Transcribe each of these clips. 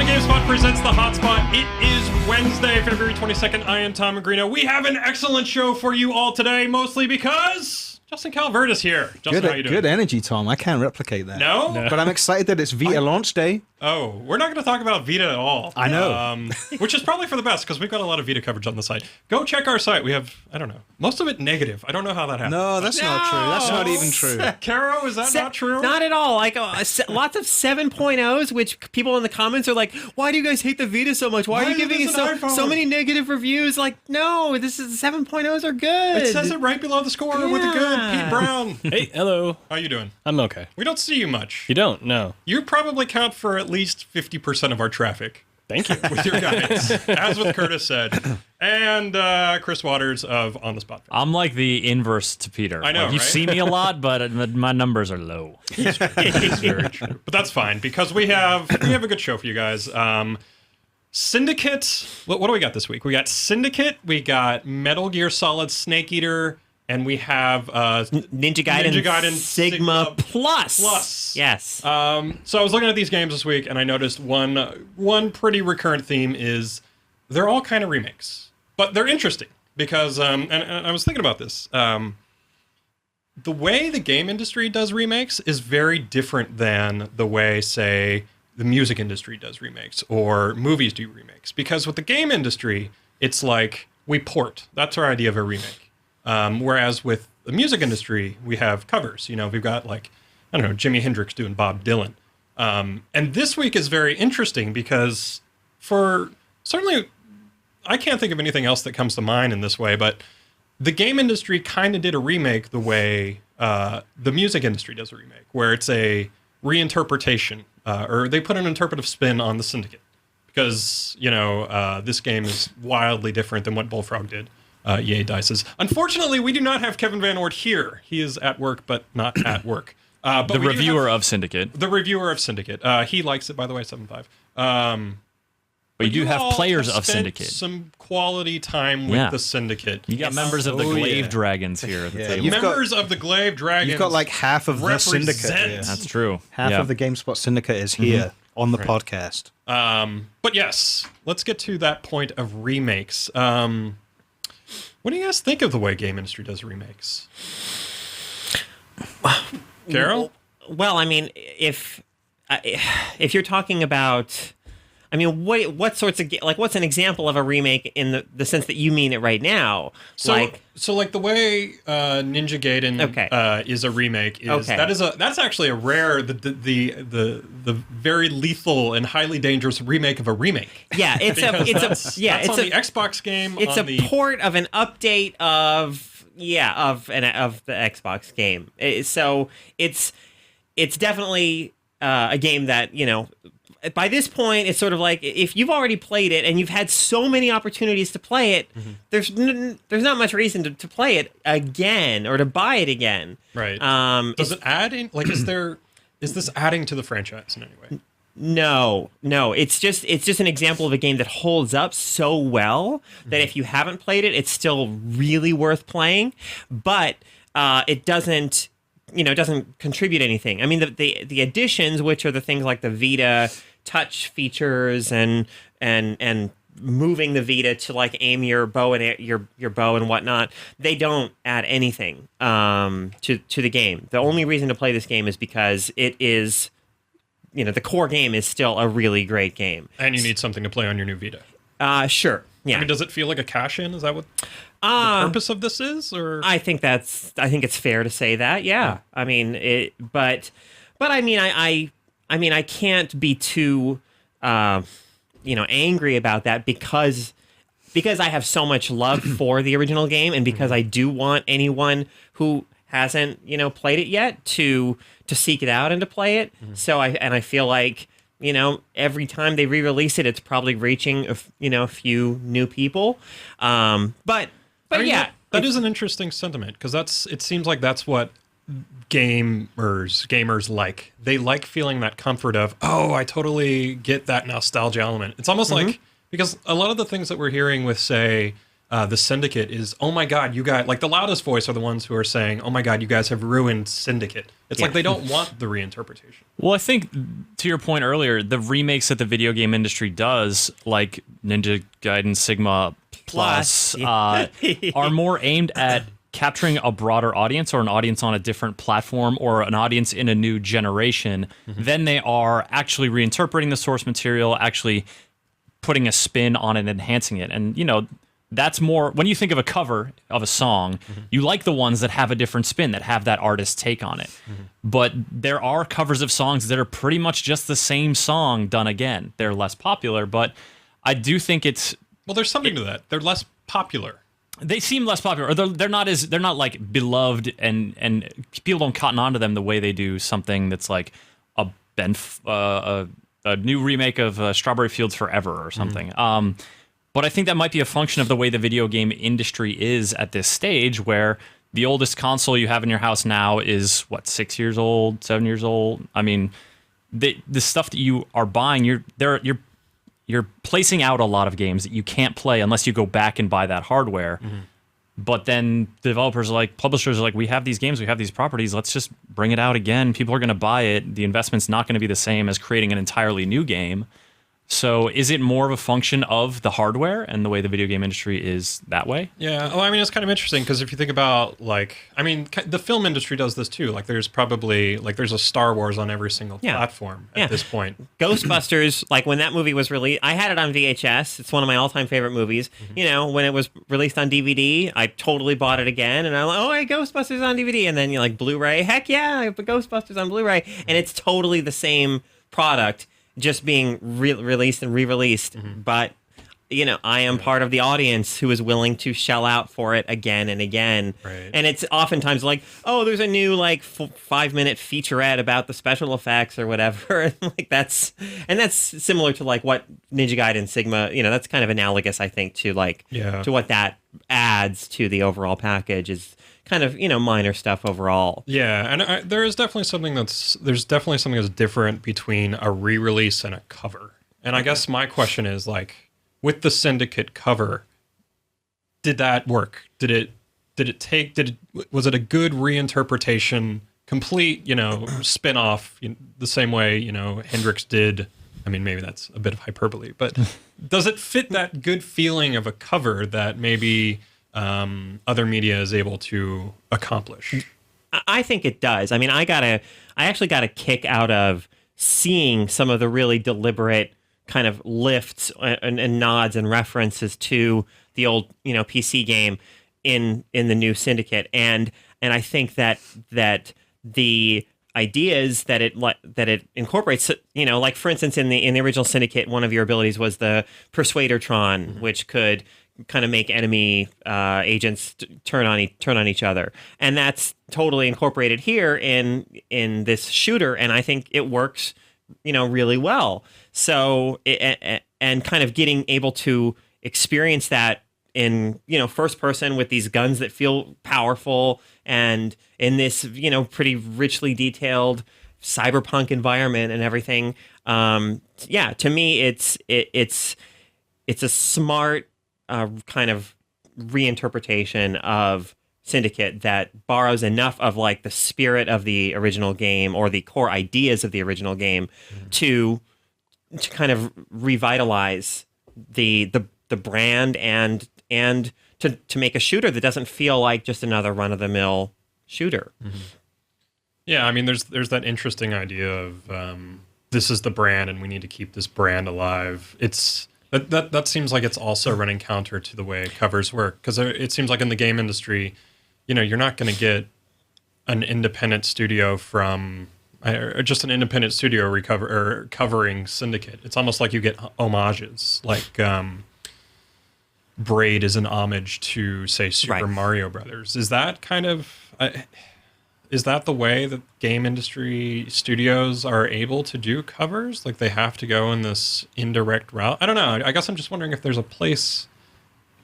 GameSpot presents the HotSpot. It is Wednesday, February 22nd. I am Tom Magrino. We have an excellent show for you all today, mostly because Justin Calvert is here. Justin, how you doing? Good energy, Tom. I can't replicate that. No? But I'm excited that it's Vita launch day. Oh, we're not going to talk about Vita at all. I know. Which is probably for the best, because we've got a lot of Vita coverage on the site. Go check our site. We have, I don't know, most of it negative. I don't know how that happened. No, that's not true. That's not even true. Caro, is that not true? Not at all. Like lots of 7.0s, which people in the comments are like, "Why do you guys hate the Vita so much? Why are you giving it so many negative reviews?" Like, no, this is 7.0s are good. It says it right below the score with the good Pete Brown. Hey, hello. How you doing? I'm okay. We don't see you much. You don't? No. You probably count for at least 50% of our traffic. Thank you. With your guidance, as with Curtis said. And Chris Waters of On the Spot. I'm like the inverse to Peter. I know, You right? see me a lot, but my numbers are low. It's very true. But that's fine, because we have a good show for you guys. Syndicate. What do we got this week? We got Syndicate. We got Metal Gear Solid Snake Eater. And we have Ninja Gaiden Sigma Plus. Yes. So I was looking at these games this week, and I noticed one pretty recurrent theme is they're all kind of remakes, but they're interesting because and I was thinking about this. The way the game industry does remakes is very different than the way, say, the music industry does remakes or movies do remakes. Because with the game industry, it's like we port. That's our idea of a remake. Whereas with the music industry, we have covers. You know, we've got like, I don't know, Jimi Hendrix doing Bob Dylan. And this week is very interesting because certainly, I can't think of anything else that comes to mind in this way, but the game industry kind of did a remake the way the music industry does a remake, where it's a reinterpretation, or they put an interpretive spin on the Syndicate. Because, you know, this game is wildly different than what Bullfrog did. Yay, Dices. Unfortunately, we do not have Kevin Van Ort here. He is at work, but not at work. But The reviewer of Syndicate. The reviewer of Syndicate. He likes it, by the way, 7.5. But you do have players of spent Syndicate. Some quality time with the Syndicate. You got members of the Glaive Dragons here at the table. Members of the Glaive Dragons. You've got like half of the Syndicate here. That's true. Half of the GameSpot Syndicate is here on the podcast. But yes, let's get to that point of remakes. What do you guys think of the way game industry does remakes? Carol? Well, I mean, if you're talking about, I mean, what sorts of what's an example of a remake in the sense that you mean it right now? So like the way Ninja Gaiden is a remake is that's actually a rare the very lethal and highly dangerous remake of a remake. Yeah, it's on the Xbox game. It's a port of an update of the Xbox game. So it's definitely a game that, you know, by this point, it's sort of like if you've already played it and you've had so many opportunities to play it, there's not much reason to play it again or to buy it again. Right. Does it add in? Like, is this adding to the franchise in any way? No. It's just an example of a game that holds up so well that if you haven't played it, it's still really worth playing. But it doesn't contribute anything. I mean, the additions, which are the things like the Vita touch features and moving the Vita to like aim your bow and your bow and whatnot, they don't add anything to the game. The only reason to play this game is because it is, you know, the core game is still a really great game. And you need something to play on your new Vita. Sure. Yeah. I mean, does it feel like a cash-in? Is that what the purpose of this is? Or I think it's fair to say that. Yeah. I mean, but I mean, I can't be too, angry about that because I have so much love for the original game, and because I do want anyone who hasn't, you know, played it yet to seek it out and to play it. So I feel like, you know, every time they re-release it, it's probably reaching a few new people. But yeah, that is an interesting sentiment, because it seems like that's what gamers like. They like feeling that comfort of, oh, I totally get that nostalgia element. It's almost like, because a lot of the things that we're hearing with, say, the Syndicate is, oh my God, you guys, like the loudest voice are the ones who are saying, oh my God, you guys have ruined Syndicate. It's like they don't want the reinterpretation. Well, I think to your point earlier, the remakes that the video game industry does, like Ninja Gaiden Sigma Plus, are more aimed at capturing a broader audience or an audience on a different platform or an audience in a new generation than they are actually reinterpreting the source material, actually putting a spin on it, enhancing it. And, you know, that's more, when you think of a cover of a song, you like the ones that have a different spin, that have that artist's take on it. But there are covers of songs that are pretty much just the same song done again. They're less popular, but I do think it's... Well, there's something to that. They're less popular. They seem less popular, or they're not like beloved, and people don't cotton on to them the way they do something that's like a new remake of Strawberry Fields Forever or something. But I think that might be a function of the way the video game industry is at this stage, where the oldest console you have in your house now is, what, 6 years old, 7 years old? I mean, the stuff that you are buying, you're placing out a lot of games that you can't play unless you go back and buy that hardware. But then developers are like, publishers are like, we have these games, we have these properties, let's just bring it out again. People are going to buy it. The investment's not going to be the same as creating an entirely new game. So is it more of a function of the hardware and the way the video game industry is that way? Yeah. Oh, I mean, it's kind of interesting because if you think about, like, I mean, the film industry does this too. Like, there's probably, like, there's a Star Wars on every single platform at this point. Ghostbusters, like, when that movie was released, I had it on VHS. It's one of my all-time favorite movies. You know, when it was released on DVD, I totally bought it again. And I'm like, oh, hey, Ghostbusters on DVD. And then you're like, Blu-ray. Heck yeah, I put Ghostbusters on Blu-ray. And it's totally the same product, just being released and re-released. But, you know, I am part of the audience who is willing to shell out for it again and again. And it's oftentimes like, oh, there's a new, like, 5-minute featurette about the special effects or whatever. Like, that's similar to, like, what Ninja Gaiden Sigma, you know, that's kind of analogous, I think, to, like, to what that adds to the overall package is kind of, you know, minor stuff overall. Yeah, and there's definitely something that's different between a re-release and a cover. And I guess my question is, like, with the Syndicate cover, did that work? Was it a good reinterpretation, complete, you know, spin-off, the same way, you know, Hendrix did? I mean, maybe that's a bit of hyperbole, but does it fit that good feeling of a cover that maybe other media is able to accomplish? I think it does. I mean, I actually got a kick out of seeing some of the really deliberate kind of lifts and nods and references to the old, you know, PC game in the new Syndicate, and I think that the ideas that it incorporates, you know, like, for instance, in the original Syndicate, one of your abilities was the Persuadertron, which could kind of make enemy agents turn on each other, and that's totally incorporated here in this shooter, and I think it works, you know, really well. So and kind of getting able to experience that in, you know, first person with these guns that feel powerful, and in this, you know, pretty richly detailed cyberpunk environment and everything. Yeah, to me, it's a smart kind of reinterpretation of Syndicate that borrows enough of, like, the spirit of the original game or the core ideas of the original game to kind of revitalize the brand and to make a shooter that doesn't feel like just another run-of-the-mill shooter. Yeah, I mean, there's that interesting idea of this is the brand and we need to keep this brand alive. It's that seems like it's also running counter to the way covers work, because it seems like in the game industry, you know, you're not going to get an independent studio from or just an independent studio covering Syndicate. It's almost like you get homages, like Braid is an homage to, say, Super Mario Brothers. Is that kind of is that the way that game industry studios are able to do covers? Like, they have to go in this indirect route? I don't know. I guess I'm just wondering if there's a place.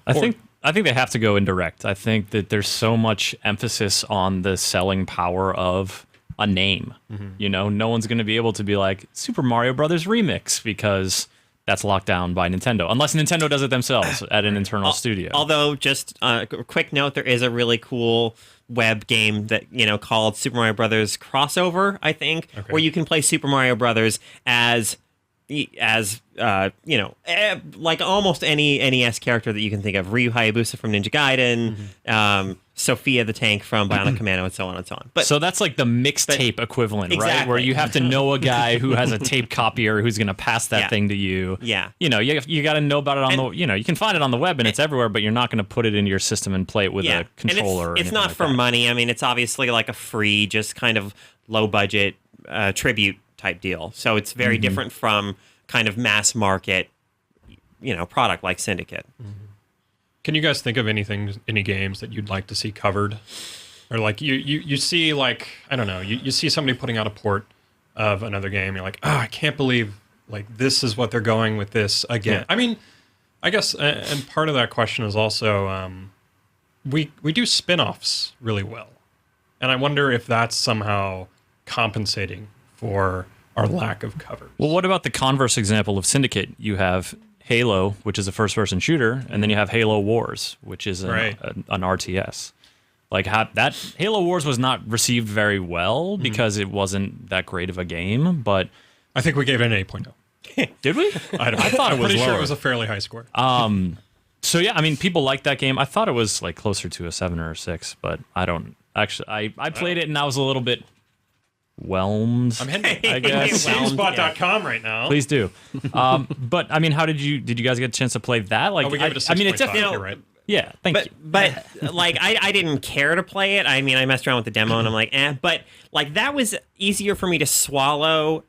I think they have to go indirect. I think that there's so much emphasis on the selling power of a name. You know, no one's going to be able to be like Super Mario Brothers Remix, because that's locked down by Nintendo, unless Nintendo does it themselves at an internal studio. Although, just a quick note, there is a really cool web game that called Super Mario Brothers Crossover, I think, where you can play Super Mario Brothers as like almost any NES character that you can think of. Ryu Hayabusa from Ninja Gaiden, Sophia the Tank from Bionic Commando, and so on and so on. But so that's like the mixtape equivalent, exactly. right? Where you have to know a guy who has a tape copier who's going to pass that thing to you. Yeah. You got to know about it on you can find it on the web and it's everywhere, but you're not going to put it into your system and play it with a controller. And it's not for money. I mean, it's obviously like a free, just kind of low budget tribute type deal. So it's very different from kind of mass market, product like Syndicate. Can you guys think of any games that you'd like to see covered? Or like you see, like, I don't know, you see somebody putting out a port of another game, you're like, I can't believe like this is what they're going with this again. I mean, I guess, and part of that question is also we do spin-offs really well. And I wonder if that's somehow compensating for our lack of covers. Well, what about the converse example of Syndicate? You have Halo, which is a first-person shooter, and then you have Halo Wars, which is an RTS. Like that Halo Wars was not received very well because it wasn't that great of a game, but I think we gave it an 8.0. Did we? I thought it was pretty lower. sure it was a fairly high score. So yeah, I mean, people like that game. I thought it was like closer to a 7 or a 6, but I don't actually. I played it and I was a little bit whelmed. I'm hitting I guess. GameSpot.com right now. Please do. But I mean, did you guys get a chance to play that? Like, we gave it a 6.5. I mean, it's definitely right. Yeah, thank you. But like I didn't care to play it. I mean, I messed around with the demo and I'm like, But like that was easier for me to swallow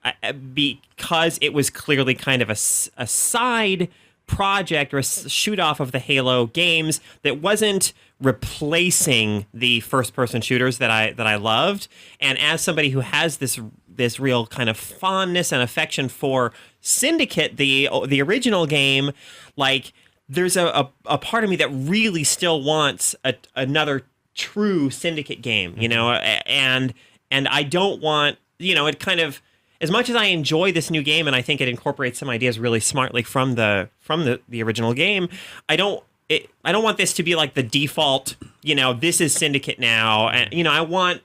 because it was clearly kind of a side project or a shoot off of the Halo games that wasn't replacing the first person shooters that I loved. And as somebody who has this real kind of fondness and affection for Syndicate, the original game, like there's a part of me that really still wants another true Syndicate game, and I don't want, it kind of, as much as I enjoy this new game and I think it incorporates some ideas really smartly from the original game, I don't want this to be like the default, this is Syndicate now, and I want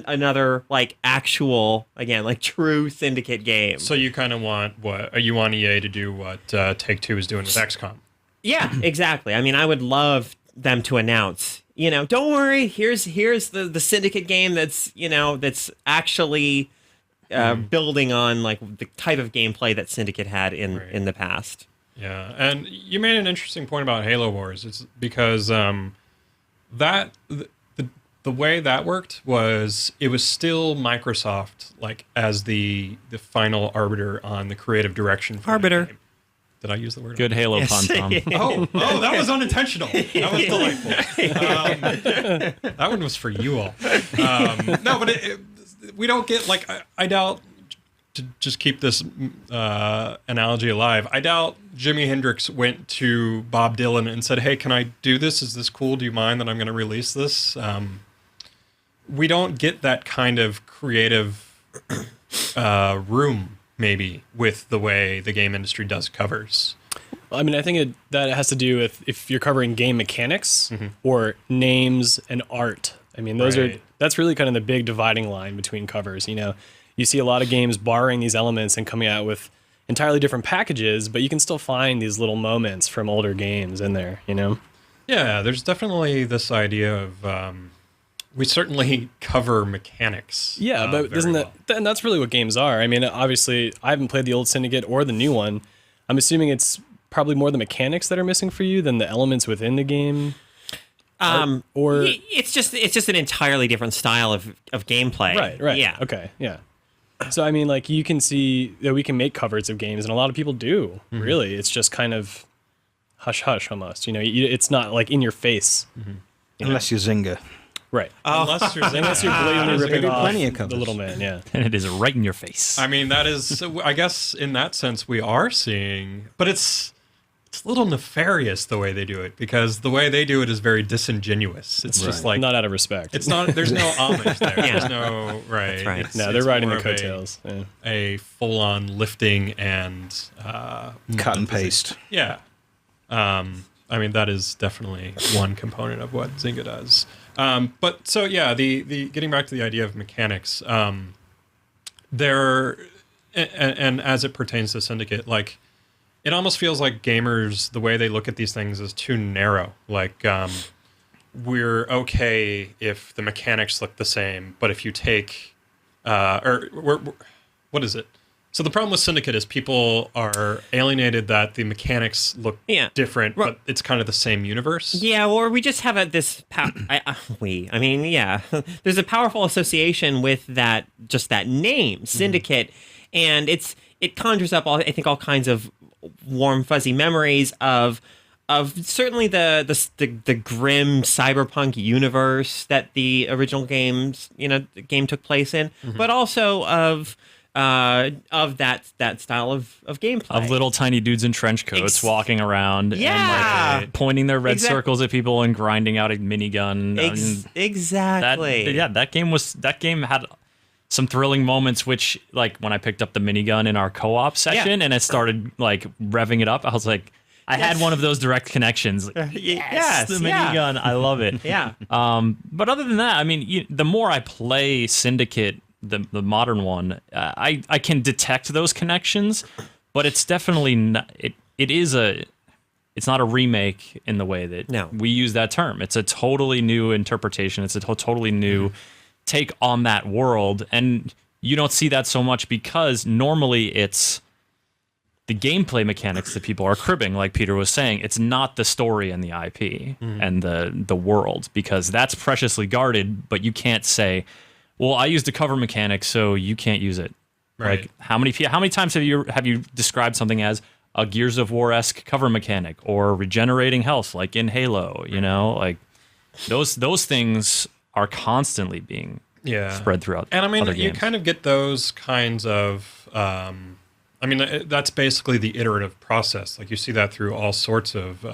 another like actual, again, like true Syndicate game. So you kind of want you want EA to do what Take-Two is doing with XCOM. Yeah, exactly. I mean, I would love them to announce, don't worry, here's the Syndicate game that's actually building on like the type of gameplay that Syndicate had in the past. Yeah, and you made an interesting point about Halo Wars. It's because the way that worked was it was still Microsoft like as the final arbiter on the creative direction for the game. Did I use the word? Good Halo pun, Tom. Oh, that was unintentional. That was delightful. That one was for you all. No, but we don't get, like, I doubt, to just keep this analogy alive, I doubt Jimi Hendrix went to Bob Dylan and said, hey, can I do this? Is this cool? Do you mind that I'm going to release this? We don't get that kind of creative room, maybe, with the way the game industry does covers. I mean, I think that has to do with if you're covering game mechanics or names and art. I mean, that's really kind of the big dividing line between covers. You see a lot of games borrowing these elements and coming out with entirely different packages, but you can still find these little moments from older games in there, Yeah, there's definitely this idea of we certainly cover mechanics. Yeah, but isn't that, and that's really what games are. I mean, obviously, I haven't played the old Syndicate or the new one. I'm assuming it's probably more the mechanics that are missing for you than the elements within the game. Or it's just an entirely different style of gameplay. Right. Yeah. Okay. Yeah. So I mean, like, you can see that we can make covers of games, and a lot of people do. Really, it's just kind of hush hush almost. It's not like in your face, Unless you're Zynga. right? Unless you're Blatantly ripping off plenty of the covers. little man. Yeah. And it is right in your face. I mean, that is, I guess in that sense we are seeing, but it's it's a little nefarious the way they do it, because the way they do it is very disingenuous. It's just like not out of respect. it's not. There's no homage there. Yeah. There's no right. That's right. It's, no, they're it's riding more the of coattails. Yeah. A full-on lifting and Cut and paste. Yeah. I mean, that is definitely one component of what Zynga does. But so yeah, the getting back to the idea of mechanics, there, and as it pertains to Syndicate, like it almost feels like gamers, the way they look at these things is too narrow. Like we're okay if the mechanics look the same, but if you take what is it? So the problem with Syndicate is people are alienated that the mechanics look different, but it's kind of the same universe. Yeah, or we just have there's a powerful association with that, just that name, Syndicate, and it conjures up I think all kinds of warm, fuzzy memories of certainly the grim cyberpunk universe that the original game took place in, but also of that style of gameplay. Of little tiny dudes in trench coats walking around and like pointing their red circles at people and grinding out a minigun. Exactly. That game had some thrilling moments, which like when I picked up the minigun in our co-op session and it started like revving it up, I was like, I had one of those direct connections. Like, yes, the minigun. I love it. Yeah. But other than that, I mean, the more I play Syndicate, the modern one, I can detect those connections, but it's definitely not, it's not a remake in the way that we use that term. It's a totally new interpretation. It's a totally new take on that world, and you don't see that so much because normally it's the gameplay mechanics that people are cribbing, like Peter was saying. It's not the story and the IP and the world, because that's preciously guarded, but you can't say, well, I used the cover mechanic, so you can't use it. Right. Like how many times have you described something as a Gears of War-esque cover mechanic or regenerating health, like in Halo? You know, like those things are constantly being spread throughout. And I mean, other you games. kind of get those kinds of. I mean, that's basically the iterative process. Like you see that through all sorts of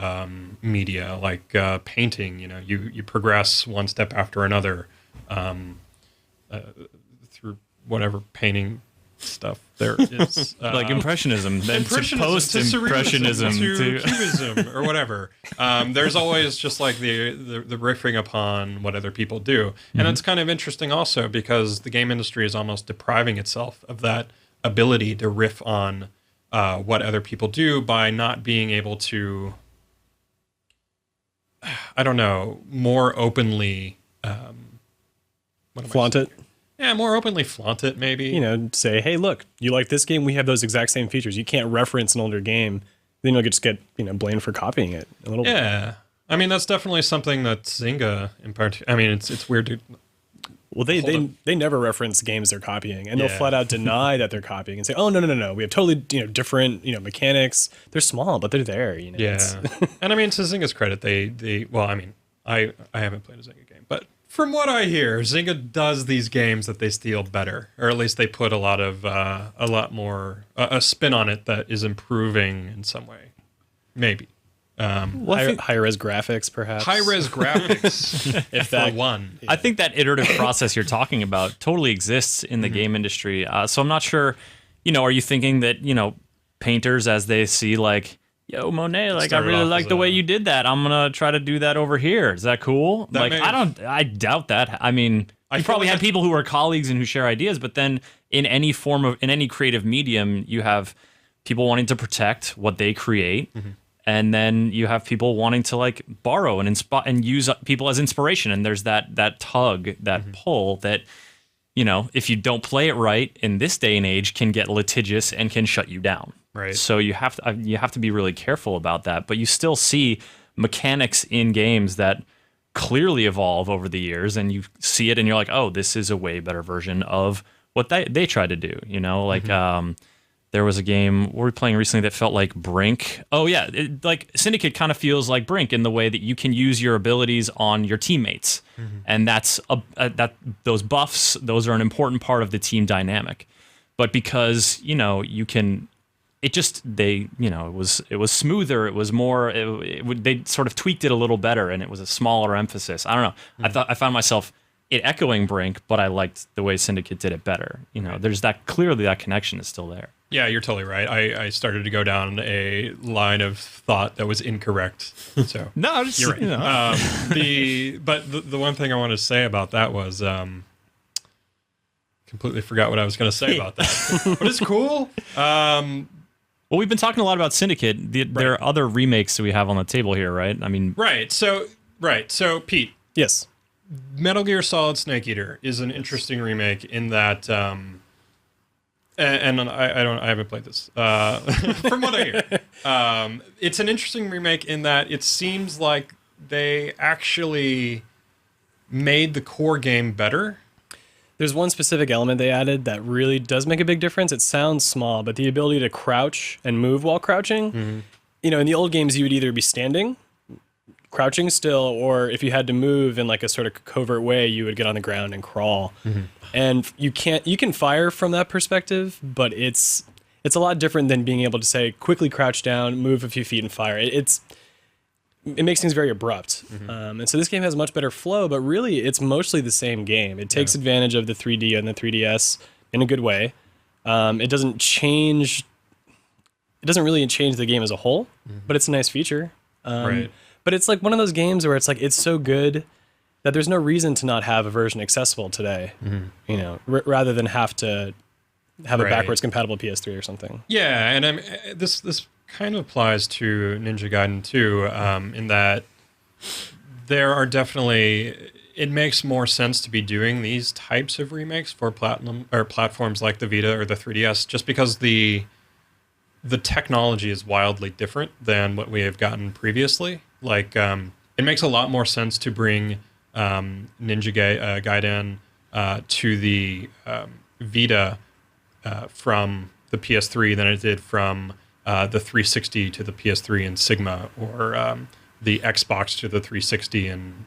media, like painting. You know, you progress one step after another. Through whatever painting stuff there is. Like Impressionism, then to Post-Impressionism, Post-Impressionism, to Cubism, or whatever. There's always just like the riffing upon what other people do. And it's kind of interesting also because the game industry is almost depriving itself of that ability to riff on what other people do by not being able to, I don't know, more openly... flaunt it. Yeah, more openly flaunt it, maybe. You know, say, hey, look, you like this game? We have those exact same features. You can't reference an older game. Then you'll just get, blamed for copying it a little bit. Yeah. I mean, that's definitely something that Zynga, in part, I mean, it's weird to... Well, they never reference games they're copying, and they'll flat out deny that they're copying and say, oh, no. We have totally, different, mechanics. They're small, but they're there, Yeah. And I mean, to Zynga's credit, they well, I mean, I haven't played a Zynga game, but from what I hear, Zynga does these games that they steal better, or at least they put a lot more a spin on it that is improving in some way, maybe. High-res graphics, perhaps. High-res graphics, if that one. I think that iterative process you're talking about totally exists in the game industry. So I'm not sure. Are you thinking that painters, as they see like, yo, Monet, like I really like the way you did that. I'm gonna try to do that over here. Is that cool? I doubt that. I mean, you probably have people who are colleagues and who share ideas, but then in any creative medium, you have people wanting to protect what they create, and then you have people wanting to like borrow and use people as inspiration. And there's that tug, that pull that if you don't play it right in this day and age, can get litigious and can shut you down. Right. So you have to be really careful about that. But you still see mechanics in games that clearly evolve over the years, and you see it and you're like, oh, this is a way better version of what they tried to do. Like there was a game we were playing recently that felt like Brink. Oh yeah, like Syndicate kind of feels like Brink in the way that you can use your abilities on your teammates, and that's those buffs. Those are an important part of the team dynamic. But because you can it just it was smoother. It was more. They sort of tweaked it a little better, and it was a smaller emphasis. I don't know. I found myself it echoing Brink, but I liked the way Syndicate did it better. There's clearly that connection is still there. Yeah, you're totally right. I started to go down a line of thought that was incorrect. So No, just, you're right. But the one thing I wanted to say about that was completely forgot what I was going to say about that. But it's cool. Well, we've been talking a lot about Syndicate. There are other remakes that we have on the table here, right? I mean, right. So Pete, Yes. Metal Gear Solid Snake Eater is an interesting remake in that, and I haven't played this. From what I hear, it's an interesting remake in that it seems like they actually made the core game better. There's one specific element they added that really does make a big difference. It sounds small, but the ability to crouch and move while crouching. In the old games, you would either be standing, crouching still, or if you had to move in like a sort of covert way, you would get on the ground and crawl. And you can fire from that perspective, but it's a lot different than being able to say quickly crouch down, move a few feet and fire. It makes things very abrupt. And so this game has much better flow, but really it's mostly the same game. It takes advantage of the 3D and the 3DS in a good way. It doesn't really change the game as a whole, but it's a nice feature. Right. But it's like one of those games where it's like it's so good that there's no reason to not have a version accessible today. Rather than have to have a backwards compatible PS3 or something. Yeah, and this kind of applies to Ninja Gaiden too, in that there are definitely, it makes more sense to be doing these types of remakes for platforms like the Vita or the 3DS, just because the technology is wildly different than what we have gotten previously. Like, it makes a lot more sense to bring Ninja Gaiden to the Vita from the PS3 than it did from the 360 to the PS3 in Sigma, or the Xbox to the 360 and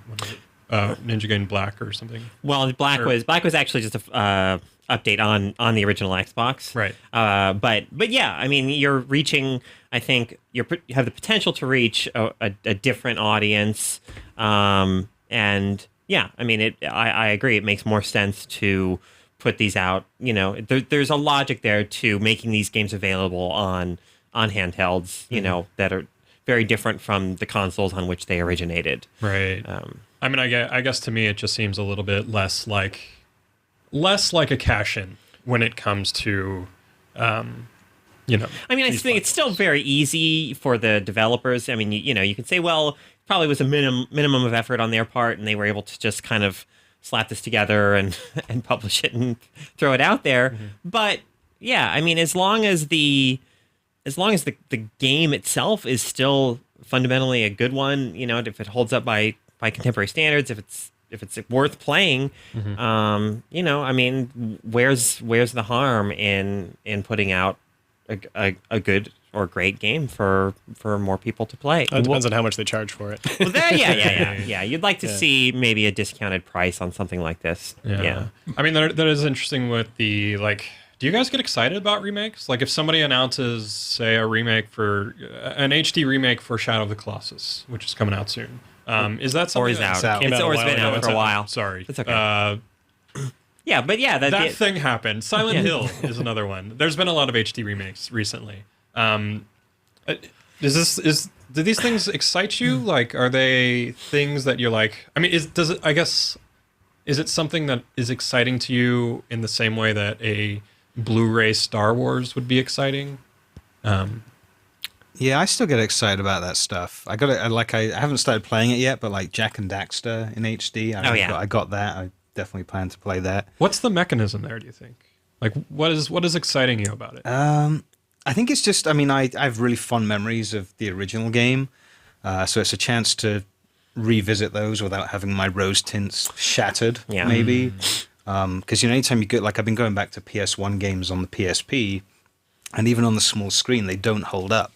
Ninja Gaiden Black or something. Well, Black was actually just a update on the original Xbox, right? But yeah, I mean, you're reaching. I think you have the potential to reach a different audience, and yeah, I mean, I agree. It makes more sense to put these out. There's a logic there to making these games available on handhelds. That are very different from the consoles on which they originated. Right. I mean, I guess to me, it just seems a little bit less like a cash-in when it comes to, I mean, I think it's still very easy for the developers. I mean, you can say, well, probably was a minimum of effort on their part, and they were able to just kind of slap this together and publish it and throw it out there. But yeah, I mean, as long as the game itself is still fundamentally a good one, if it holds up by contemporary standards, if it's worth playing, I mean, where's the harm in putting out a good or great game for more people to play? It depends on how much they charge for it. Well, yeah. You'd like to see maybe a discounted price on something like this. Yeah. I mean, that is interesting with the, like, do you guys get excited about remakes? Like, if somebody announces, say, a remake for an HD remake for Shadow of the Colossus, which is coming out soon, is that something? Or is out? out. It's always been out for a while. Sorry. It's okay. Yeah, but yeah, that thing happened. Silent Hill is another one. There's been a lot of HD remakes recently. Do these things excite you? Like, are they things that you're like? I mean, is it something that is exciting to you in the same way that a Blu-ray Star Wars would be exciting? Yeah, I still get excited about that stuff. I haven't started playing it yet, but like Jack and Daxter in HD. I got that. I definitely plan to play that. What's the mechanism there, do you think? Like, what is exciting you about it? I think it's just, I mean, I have really fond memories of the original game. So it's a chance to revisit those without having my rose tints shattered, maybe. Because, anytime you get, like, I've been going back to PS1 games on the PSP, and even on the small screen, they don't hold up.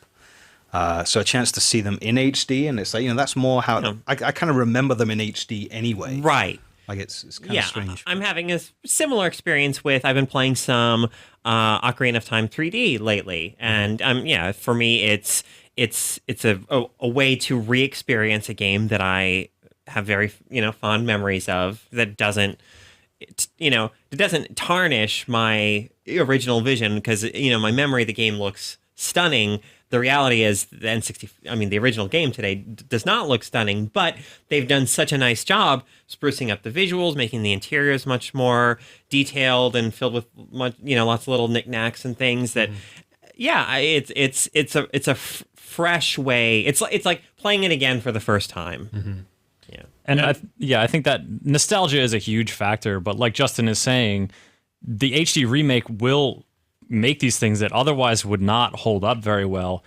So a chance to see them in HD, and it's like, that's more how I kind of remember them in HD anyway. Right. Like it's kind of strange. I'm having a similar experience with. I've been playing some Ocarina of Time 3D lately, and for me, it's a way to re-experience a game that I have very fond memories of. That doesn't it doesn't tarnish my original vision because my memory of the game looks stunning. The reality is the the original game today does not look stunning, but they've done such a nice job sprucing up the visuals, making the interiors much more detailed and filled with lots of little knickknacks and things that, it's a fresh way. It's like playing it again for the first time. Mm-hmm. Yeah. And I think that nostalgia is a huge factor, but like Justin is saying, the HD remake will make these things that otherwise would not hold up very well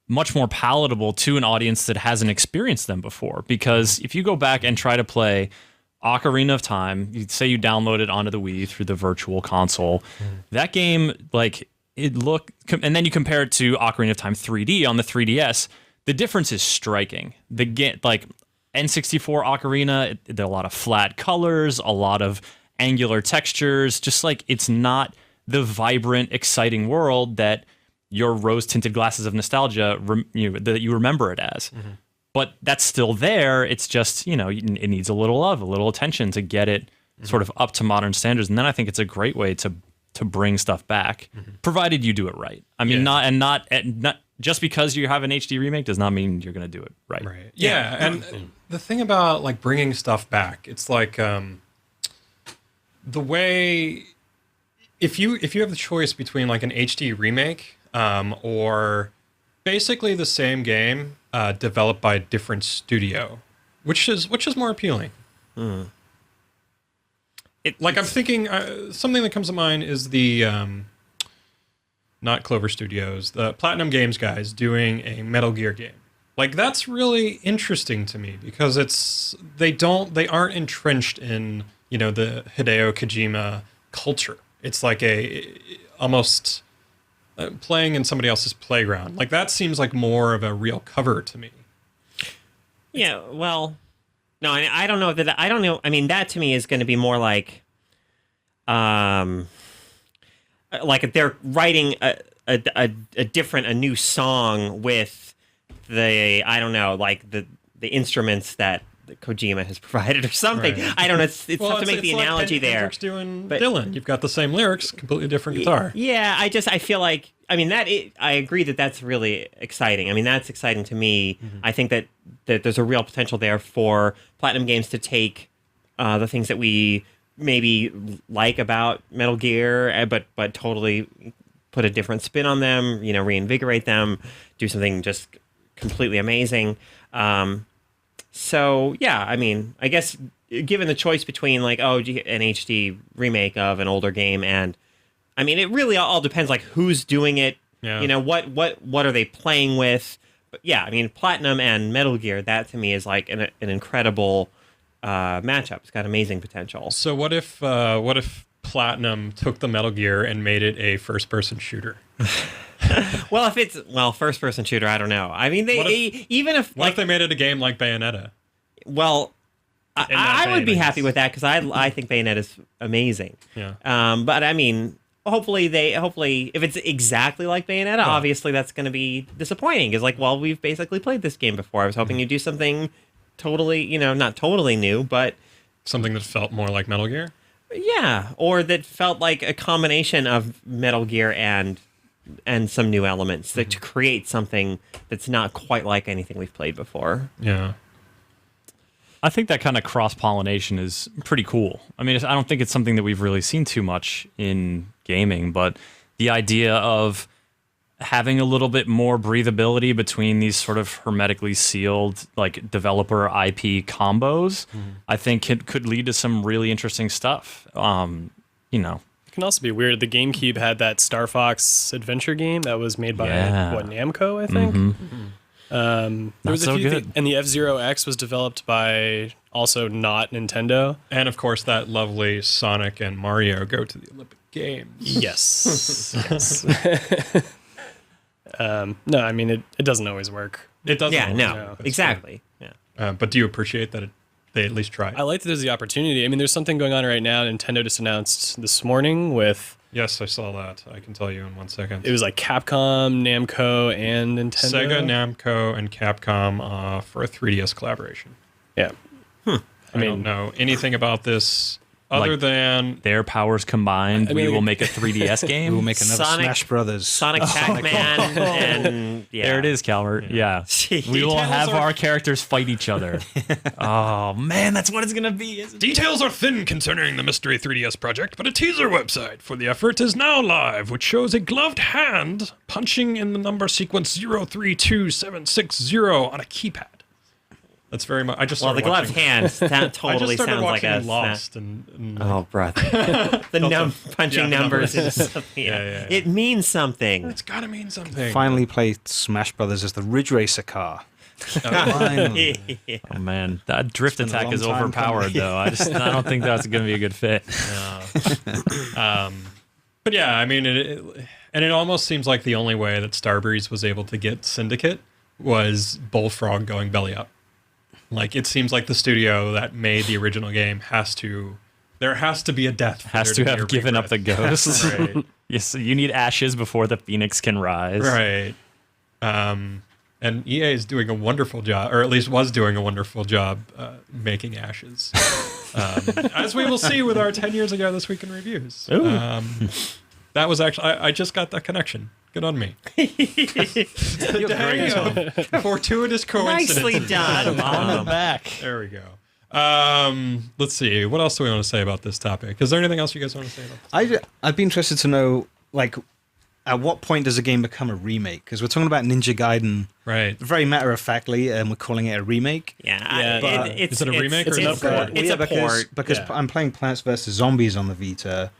much more palatable to an audience that hasn't experienced them before. Because if you go back and try to play Ocarina of Time, you say you download it onto the Wii through the virtual console, that game, and then you compare it to Ocarina of Time 3D on the 3DS, the difference is striking. The game, N64 Ocarina, there are a lot of flat colors, a lot of angular textures, just like it's not the vibrant, exciting world that your rose-tinted glasses of nostalgia, that you remember it as. Mm-hmm. But that's still there. It's just, it needs a little love, a little attention to get it sort of up to modern standards. And then I think it's a great way to bring stuff back, provided you do it right. I mean, not just because you have an HD remake does not mean you're going to do it right. Right. Yeah, and the thing about bringing stuff back, it's like the way. If you have the choice between an HD remake or basically the same game developed by a different studio, which is more appealing? I'm thinking something that comes to mind is the not Clover Studios, the Platinum Games guys doing a Metal Gear game. That's really interesting to me because they aren't entrenched in the Hideo Kojima culture. It's almost playing in somebody else's playground. That seems like more of a real cover to me. Yeah, well, no, I don't know that. I don't know. I mean, that to me is going to be more like they're writing a new song with the instruments that Kojima has provided or something. Right. I don't know. It's tough to make the analogy there. Hendrix doing Dylan. You've got the same lyrics, completely different guitar. Yeah, I feel like, I agree that that's really exciting. That's exciting to me. Mm-hmm. I think that there's a real potential there for Platinum Games to take the things that we maybe like about Metal Gear, but totally put a different spin on them, reinvigorate them, do something just completely amazing. So, yeah, I guess given the choice between an HD remake of an older game and, it really all depends who's doing it, what are they playing with. But yeah, Platinum and Metal Gear, that to me is an incredible matchup. It's got amazing potential. So what if Platinum took the Metal Gear and made it a first-person shooter? Well, if it's first-person shooter, I don't know. What if they made it a game like Bayonetta? Well, I would be happy with that because I think Bayonetta is amazing. Yeah. But hopefully if it's exactly like Bayonetta, obviously that's going to be disappointing. Because we've basically played this game before. I was hoping you'd do something totally, not totally new, but something that felt more like Metal Gear. Yeah, or that felt like a combination of Metal Gear and some new elements to create something that's not quite like anything we've played before. Yeah. I think that kind of cross-pollination is pretty cool. I don't think it's something that we've really seen too much in gaming, but the idea of having a little bit more breathability between these sort of hermetically sealed developer IP combos, I think could lead to some really interesting stuff. It can also be weird. The GameCube had that Star Fox adventure game that was made by Namco, I think. Mm-hmm. There was a few things, and the F-Zero X was developed by also not Nintendo. And of course, that lovely Sonic and Mario go to the Olympic Games. Yes. Yes. No, it doesn't always work. It doesn't. Yeah, no, exactly. Yeah. But do you appreciate that it they at least tried. I like that there's the opportunity. I mean, there's something going on right now. Nintendo just announced this morning with... Yes, I saw that. I can tell you in 1 second. It was like Capcom, Namco, and Nintendo. Sega, Namco, and Capcom for a 3DS collaboration. Yeah. I don't know anything about this other Like, than... Their powers combined, we will make a 3DS game. We'll make another Smash Brothers. Sonic Pac-Man, and yeah. There it is, Calvert. Yeah. We will have our characters fight each other. Oh, man, that's what it's going to be, isn't it? Details are thin concerning the Mystery 3DS project, but a teaser website for the effort is now live, which shows a gloved hand punching in the number sequence 032760 on a keypad. That's very much. I just Well, the started gloved hand that totally I just started sounds like watching a Lost and Oh, brother. Punching the numbers. numbers. Yeah. It means something. it's got to mean something. Finally play Smash Brothers as the Ridge Racer car. Finally. Oh, man. That drift been a attack long is time overpowered, coming. though. I don't think that's going to be a good fit. But yeah, I mean, it almost seems like the only way that Starbreeze was able to get Syndicate was Bullfrog going belly up. Like, it seems like the studio that made the original game there has to be a death. Has to have given up the ghost. Right. Yes, you need ashes before the phoenix can rise. Right. And EA is doing a wonderful job, or at least was doing a wonderful job making ashes. As we will see with our 10 years ago This Week in Reviews. That was actually, I just got that connection. Good on me. Damn. Fortuitous coincidence. Nicely done. On the back. There we go. Let's see. What else do we want to say about this topic? Is there anything else you guys want to say about this? I'd be interested to know, like, at what point does a game become a remake? Because we're talking about Ninja Gaiden Right. very matter-of-factly, and we're calling it a remake. Yeah. but is it a remake or an is it upgrade? It's a port. Because Yeah. I'm playing Plants vs. Zombies on the Vita.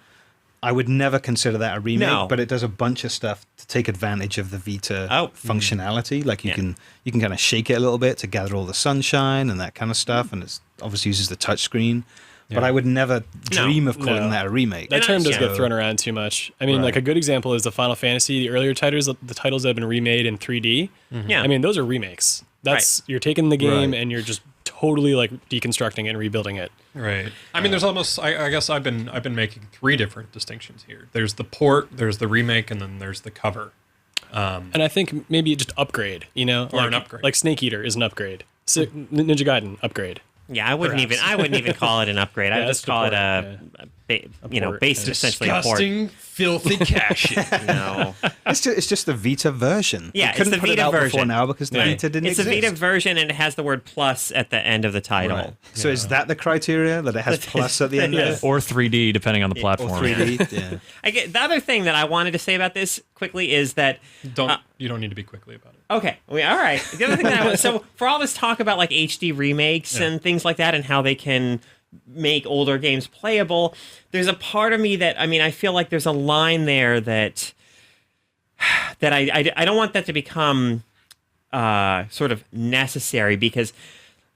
I would never consider that a remake, No. but it does a bunch of stuff to take advantage of the Vita functionality. Like you can kind of shake it a little bit to gather all the sunshine and that kind of stuff, and it obviously uses the touchscreen. But I would never dream of calling that a remake. That term does Yeah. get thrown around too much. I mean, Right. like a good example is the Final Fantasy, the earlier titles that have been remade in 3D. Yeah. I mean, those are remakes. That's you're taking the game Right. and you're just totally like deconstructing it and rebuilding it. Right. I mean, there's almost. I guess I've been making three different distinctions here. There's the port, there's the remake, and then there's the cover. And I think maybe just upgrade, you know, Or like, an upgrade. Like Snake Eater is an upgrade. Ninja Gaiden upgrade. Yeah, I wouldn't even call it an upgrade. I'd Yeah, just that's the call it port, based essentially a port. Disgusting, filthy cash. No. It's just the Vita version. Yeah, They it's couldn't the put it Vita out before version. now because the Vita didn't It's exist. a Vita version, and it has the word plus at the end of the title. Right. So is that the criteria that it has plus at the end? Yeah. of it? Or 3D, depending on the Or platform. 3D? Yeah. I get the other thing that I wanted to say about this quickly is that You don't need to be quickly about it. okay, all right. The other thing that so for all this talk about like HD remakes and things like that, and how they can make older games playable, there's a part of me that I feel like there's a line there that I don't want that to become sort of necessary, because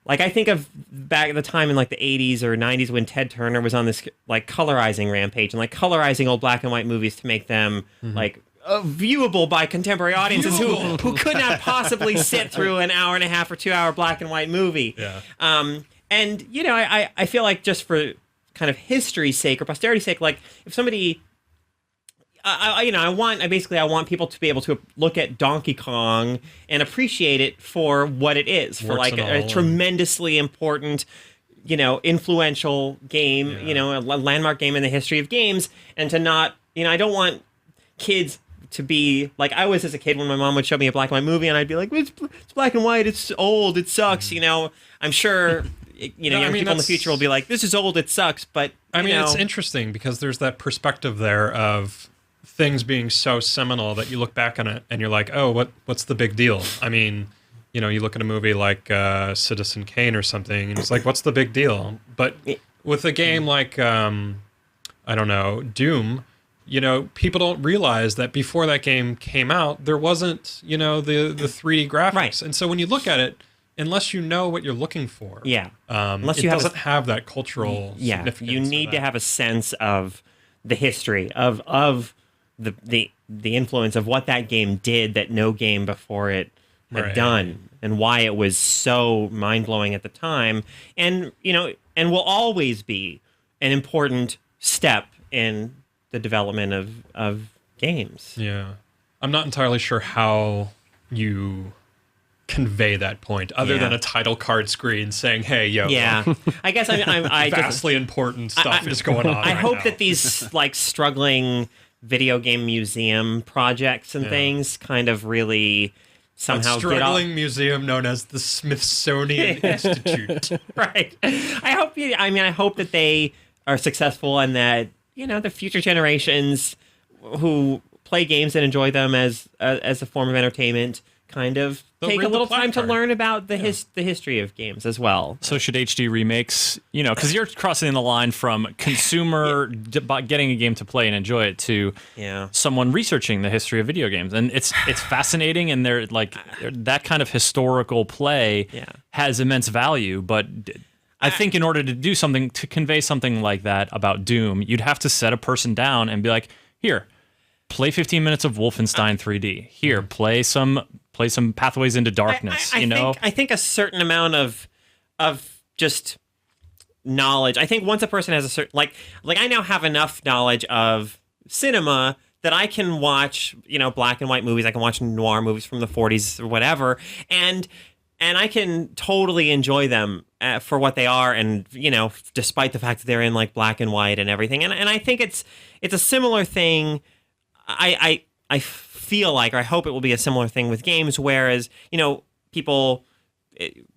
like I think of back at the time in like the 80s or 90s when Ted Turner was on this like colorizing rampage and like colorizing old black and white movies to make them like viewable by contemporary audiences who could not possibly sit through an hour and a half or 2 hour black and white movie. Yeah. And you know, I feel like just for kind of history's sake or posterity's sake, like if somebody I want people to be able to look at Donkey Kong and appreciate it for what it is, for Warts like and a all. tremendously important, you know, influential game, you know, a landmark game in the history of games, and to not, you know, I don't want kids to be like I was as a kid when my mom would show me a black and white movie and I'd be like, it's black and white, it's old, it sucks, you know. I'm sure, you know, No, I young mean, people in the that's- future will be like, this is old, it sucks, but I mean, you know, it's interesting because there's that perspective there of things being so seminal that you look back on it and you're like, oh, what's the big deal? I mean, you know, you look at a movie like Citizen Kane or something, and it's like, what's the big deal? But with a game like, I don't know, Doom, you know, people don't realize that before that game came out, there wasn't, you know, the 3D graphics. Right. And so when you look at it, unless you know what you're looking for, unless it you have doesn't have that cultural significance. you or need to that- have a sense of the history of the influence of what that game did that no game before it Right. done and why it was so mind-blowing at the time, and and will always be an important step in the development of games. Yeah. I'm not entirely sure how you convey that point other than a title card screen saying, hey, yo. Yeah. I guess I vastly important stuff is going on I right hope now. that these like struggling video game museum projects and things kind of really somehow a struggling museum known as the Smithsonian Institute. Right. I hope that they are successful and that, the future generations who play games and enjoy them as a form of entertainment kind of They'll take read a little the time to placard. learn about the history of games as well. So should HD remakes, because you're crossing the line from consumer getting a game to play and enjoy it to someone researching the history of video games, and it's fascinating, and they're like that kind of historical play has immense value. But I think in order to do something to convey something like that about Doom, you'd have to set a person down and be like, here, play 15 minutes of Wolfenstein 3D. Here, play some Pathways into Darkness. I think a certain amount of just knowledge. I think once a person has a certain like I now have enough knowledge of cinema that I can watch, black and white movies. I can watch noir movies from the 40s or whatever, and I can totally enjoy them for what they are, and despite the fact that they're in like black and white and everything. And I think it's a similar thing. I feel like, or I hope it will be a similar thing with games, whereas people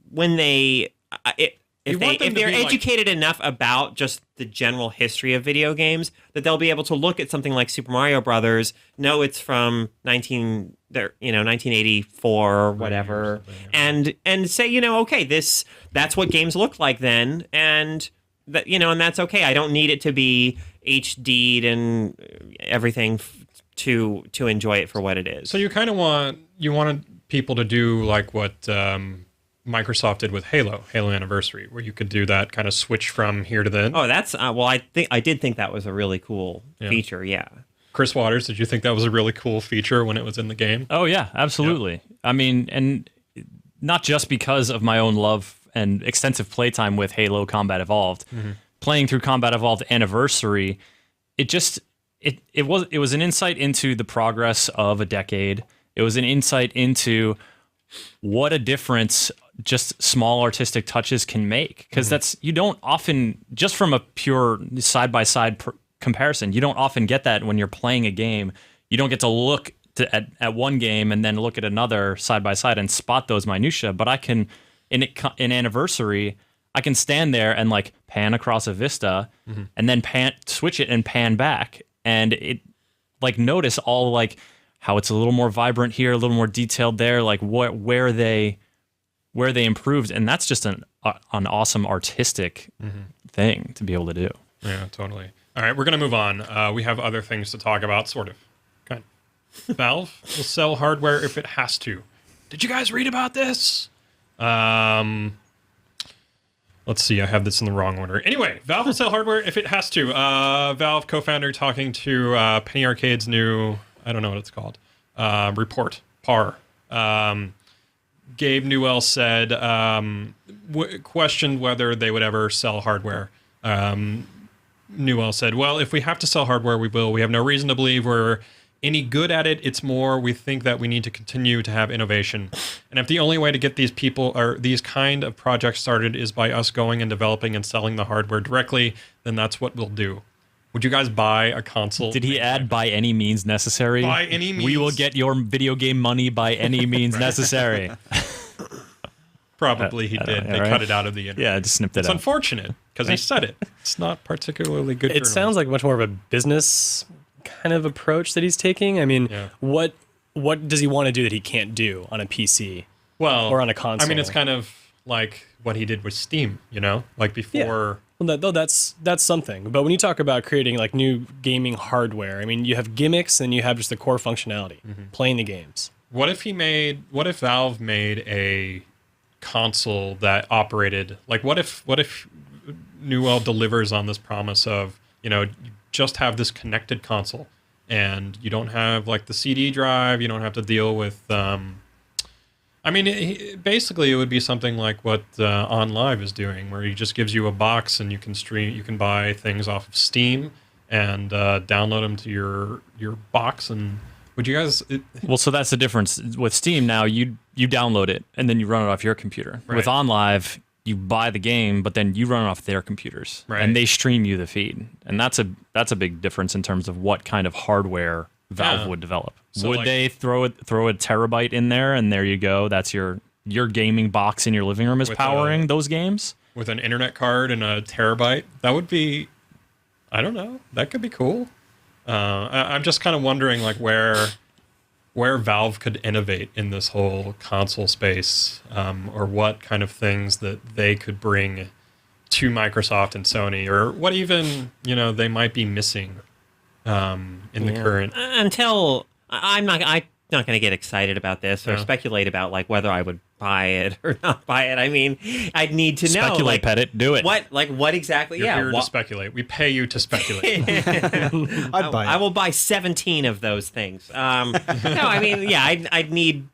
when if they're educated enough about just the general history of video games, that they'll be able to look at something like Super Mario Brothers, know it's from 1984 or whatever, and say, okay, that's what games looked like then, and that and that's okay. I don't need it to be HD'd and everything to enjoy it for what it is. So you kind of wanted people to do like what Microsoft did with Halo Anniversary, where you could do that kind of switch from here to then. Oh, that's I did think that was a really cool feature. Yeah. Chris Waters, did you think that was a really cool feature when it was in the game? Oh yeah, absolutely. Yep. I mean, and not just because of my own love and extensive playtime with Halo Combat Evolved, playing through Combat Evolved Anniversary, it was an insight into the progress of a decade. It was an insight into what a difference just small artistic touches can make, because you don't often, just from a pure side-by-side comparison, you don't often get that when you're playing a game. You don't get to look at one game and then look at another side-by-side and spot those minutia, but I can, in Anniversary, I can stand there and like pan across a vista and then switch it and pan back, and it like notice all like how it's a little more vibrant here, a little more detailed there, like where they improved, and that's just an awesome artistic thing to be able to do. Yeah, totally. All right, we're gonna move on. We have other things to talk about, sort of. Kind of. Valve will sell hardware if it has to. Did you guys read about this? Let's see, I have this in the wrong order. Anyway, Valve will sell hardware if it has to. Valve co-founder talking to Penny Arcade's new, I don't know what it's called, report, PAR. Gabe Newell said, questioned whether they would ever sell hardware. Newell said, well, if we have to sell hardware, we will. We have no reason to believe we're any good at it. It's more, we think that we need to continue to have innovation. And if the only way to get these people or these kind of projects started is by us going and developing and selling the hardware directly, then that's what we'll do. Would you guys buy a console? Did he add by any means necessary? By any means. We will get your video game money by any means necessary. Probably he did. They cut it out of the internet. Yeah, just snipped it It's out. unfortunate because he said it. It's not particularly good. It sounds like much more of a business kind of approach that he's taking. I mean, what does he want to do that he can't do on a PC? Well, or on a console? I mean, it's kind of like what he did with Steam, like before. Yeah. Well, that's something. But when you talk about creating like new gaming hardware, I mean, you have gimmicks and you have just the core functionality, playing the games. What if Valve made a console that operated like what if Newell delivers on this promise of you just have this connected console and you don't have like the CD drive, you don't have to deal with I mean, basically, it would be something like what OnLive is doing, where he just gives you a box and you can stream, you can buy things off of Steam and download them to your box. And would you guys? Well, so that's the difference with Steam. Now you download it and then you run it off your computer. Right. With OnLive, you buy the game, but then you run it off their computers, right. and they stream you the feed. And that's a big difference in terms of what kind of hardware Valve would develop. So would they throw a terabyte in there and there you go? That's your gaming box in your living room is powering those games with an internet card and a terabyte. That would be, I don't know. That could be cool. I'm just kind of wondering like where Valve could innovate in this whole console space, or what kind of things that they could bring to Microsoft and Sony, or what even they might be missing. In the current, until I'm not going to get excited about this or speculate about like whether I would buy it or not buy it. I mean, I'd need to know. Speculate, like, pet it, do it. What exactly? You're here to speculate. We pay you to speculate. I'd buy it. I will buy 17 of those things. No, I mean, I'd need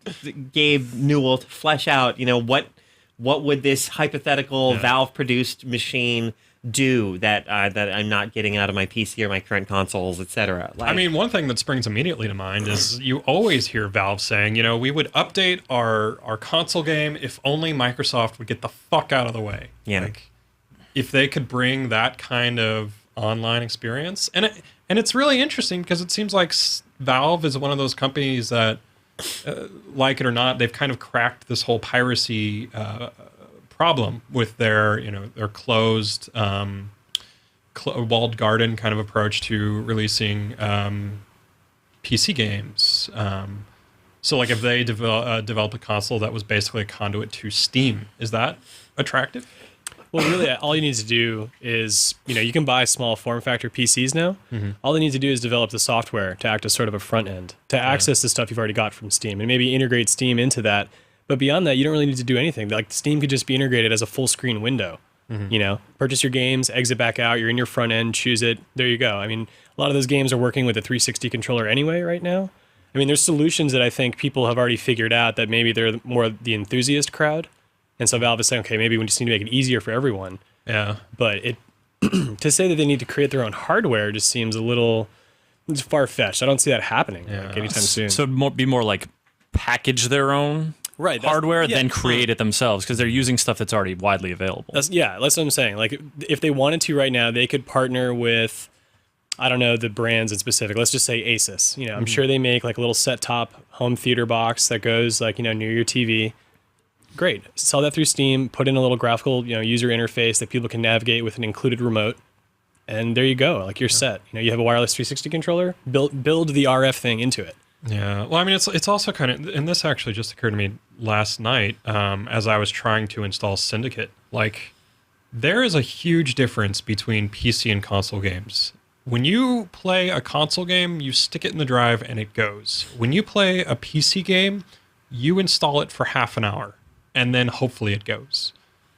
Gabe Newell to flesh out. What would this hypothetical Valve produced machine do that I'm not getting out of my PC or my current consoles, etc. I mean, one thing that springs immediately to mind is you always hear Valve saying, we would update our console game if only Microsoft would get the fuck out of the way. Yeah. Like, if they could bring that kind of online experience, and it's really interesting because it seems like Valve is one of those companies that, like it or not, they've kind of cracked this whole piracy problem with their closed walled garden kind of approach to releasing PC games. So like if they develop a console that was basically a conduit to Steam, is that attractive? Well, really, all you need to do is, you can buy small form factor PCs now. Mm-hmm. All they need to do is develop the software to act as sort of a front end, to access the stuff you've already got from Steam, and maybe integrate Steam into that. But beyond that, you don't really need to do anything. Like Steam could just be integrated as a full screen window. Mm-hmm. Purchase your games, exit back out. You're in your front end, choose it. There you go. I mean, a lot of those games are working with a 360 controller anyway right now. I mean, there's solutions that I think people have already figured out that maybe they're more the enthusiast crowd. And so Valve is saying, okay, maybe we just need to make it easier for everyone. Yeah. But to say that they need to create their own hardware just seems a little far-fetched. I don't see that happening anytime soon. So it'd be more like package their own hardware, then create it themselves, because they're using stuff that's already widely available. That's what I'm saying. Like, if they wanted to right now, they could partner with, I don't know the brands in specific. Let's just say Asus. I'm sure they make like a little set-top home theater box that goes like near your TV. Great. Sell that through Steam. Put in a little graphical user interface that people can navigate with an included remote, and there you go. Like you're set. You have a wireless 360 controller. Build the RF thing into it. Yeah, well, I mean, it's also kind of, and this actually just occurred to me last night as I was trying to install Syndicate. Like, there is a huge difference between PC and console games. When you play a console game, you stick it in the drive and it goes. When you play a PC game, you install it for half an hour, and then hopefully it goes.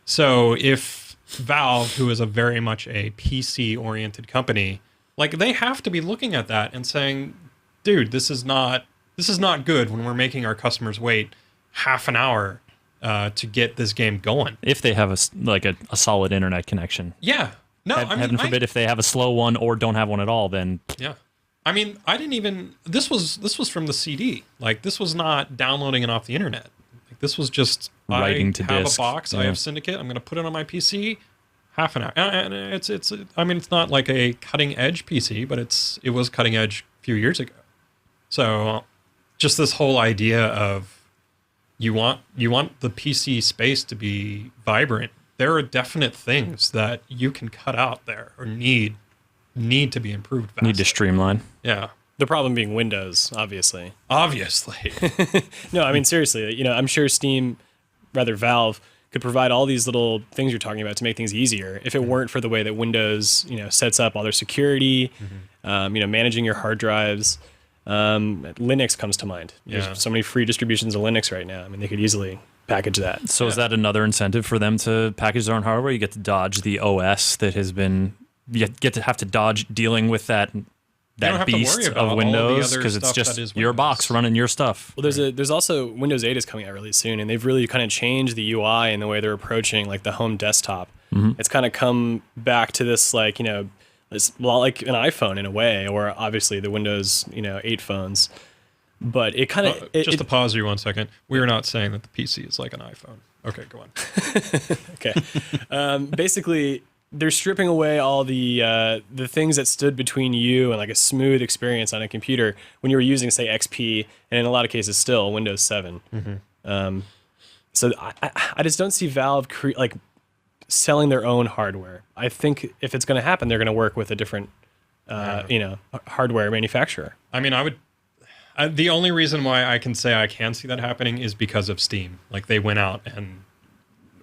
So if Valve, who is a very much a PC-oriented company, like they have to be looking at that and saying, dude, this is not good when we're making our customers wait half an hour to get this game going. If they have a solid internet connection. Yeah. No, Heaven forbid if they have a slow one or don't have one at all, then yeah. I mean, I didn't even. This was from the CD. Like, this was not downloading it off the internet. Like, this was just writing to have disk. A box. Yeah. I have Syndicate. I'm going to put it on my PC. Half an hour, and it's. I mean, it's not like a cutting edge PC, but it was cutting edge a few years ago. So, just this whole idea of you want the PC space to be vibrant. There are definite things that you can cut out there or need to be improved vastly. Need to streamline. Yeah. The problem being Windows, obviously. Obviously. No, I mean, seriously, I'm sure Valve could provide all these little things you're talking about to make things easier if it weren't for the way that Windows, sets up all their security, managing your hard drives. Linux comes to mind. There's so many free distributions of Linux right now. I mean, they could easily package that. So is that another incentive for them to package their own hardware? You get to dodge the OS that has been, you get to have to dodge dealing with that don't that have to worry beast about of all the Windows other because it's stuff just that is your Windows. box running your stuff. Well, there's also Windows 8 is coming out really soon, and they've really kind of changed the UI and the way they're approaching like the home desktop. It's kind of come back to this like it's a lot like an iPhone in a way, or obviously the Windows 8 phones. But it kind of just to pause you 1 second. We are not saying that the PC is like an iPhone. Okay, go on. Okay. Basically, they're stripping away all the things that stood between you and like a smooth experience on a computer when you were using, say, XP, and in a lot of cases still Windows 7. So I just don't see Valve selling their own hardware. I think if it's going to happen, they're going to work with a different, hardware manufacturer. I mean, the only reason why I can say I can see that happening is because of Steam. Like, they went out, and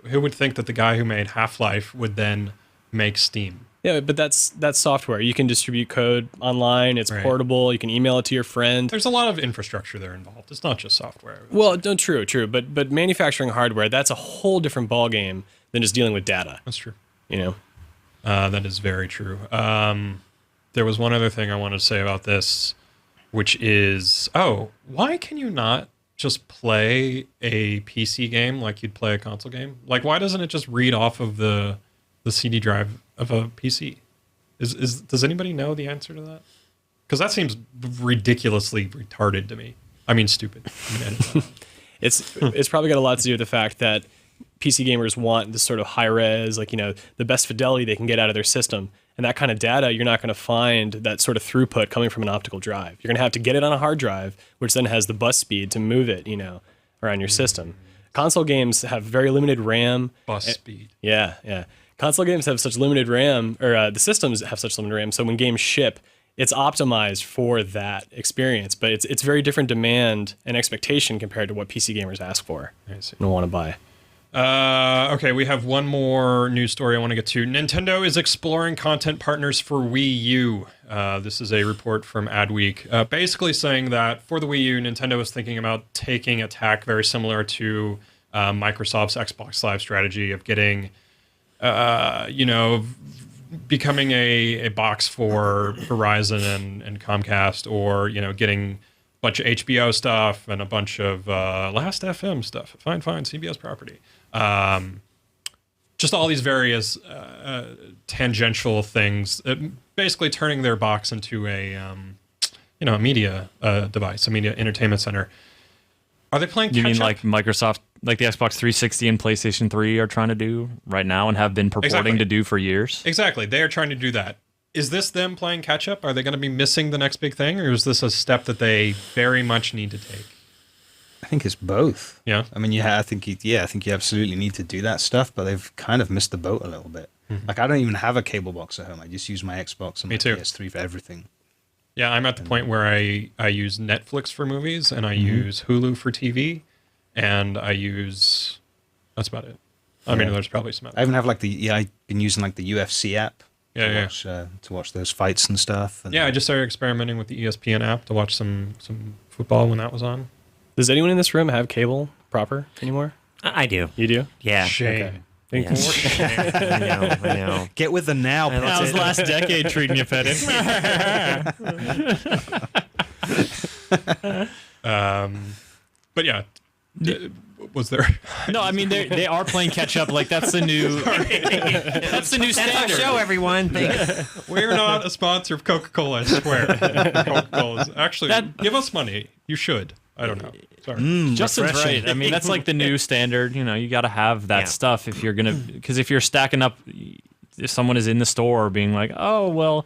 who would think that the guy who made Half-Life would then make Steam? Yeah, but that's software. You can distribute code online. It's portable. You can email it to your friend. There's a lot of infrastructure there involved. It's not just software. Well, no, true. But manufacturing hardware, that's a whole different ballgame than just dealing with data. That's true. That is very true. There was one other thing I wanted to say about this, which is, why can you not just play a PC game like you'd play a console game? Like, why doesn't it just read off of the CD drive of a PC? Does anybody know the answer to that? Because that seems ridiculously retarded to me. I mean, stupid. It's probably got a lot to do with the fact that PC gamers want this sort of high res, the best fidelity they can get out of their system. And that kind of data, you're not going to find that sort of throughput coming from an optical drive. You're going to have to get it on a hard drive, which then has the bus speed to move it, around your system. Console games have very limited RAM. Bus speed. Yeah. Console games have such limited RAM, or the systems have such limited RAM, so when games ship, it's optimized for that experience. But it's very different demand and expectation compared to what PC gamers ask for and want to buy. Okay, we have one more news story I want to get to. Nintendo is exploring content partners for Wii U. This is a report from Adweek, basically saying that for the Wii U, Nintendo is thinking about taking a tack very similar to Microsoft's Xbox Live strategy of getting, becoming a box for Verizon and Comcast, or, getting a bunch of HBO stuff and a bunch of Last FM stuff. Fine, CBS property. Just all these various tangential things, basically turning their box into a media device, a media entertainment center. Are they playing catch-up? You mean like Microsoft, like the Xbox 360 and PlayStation 3 are trying to do right now and have been purporting to do for years? Exactly. They are trying to do that. Is this them playing catch-up? Are they going to be missing the next big thing, or is this a step that they very much need to take? I think it's both. Yeah. I mean, I think you absolutely need to do that stuff, but they've kind of missed the boat a little bit. Mm-hmm. Like, I don't even have a cable box at home. I just use my Xbox and my PS3 for everything. Yeah, I'm at the point where I use Netflix for movies, and I use Hulu for TV, and that's about it. I mean, there's probably some other. I even have I've been using the UFC app to watch those fights and stuff. And I just started experimenting with the ESPN app to watch some football when that was on. Does anyone in this room have cable proper anymore? I do. You do? Yeah. Shame. Okay. Yeah. I know. Get with the now. How's last decade treating you, Pettit? But yeah, was there? No, I mean they are playing catch up. Like that's the new that's the new That's our standard. show, everyone. Thanks. We're not a sponsor of Coca-Cola, I swear. Coca-Cola actually give us money. You should. I don't know. Sorry. Justin's right. I mean, that's like the new standard. You got to have that stuff if you're gonna, because if you're stacking up, if someone is in the store being like, oh well,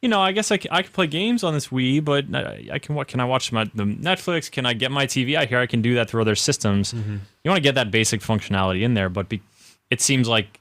I guess I could play games on this Wii, but I can. What can I watch the Netflix? Can I get my TV out here? I can do that through other systems. Mm-hmm. You want to get that basic functionality in there, but it seems like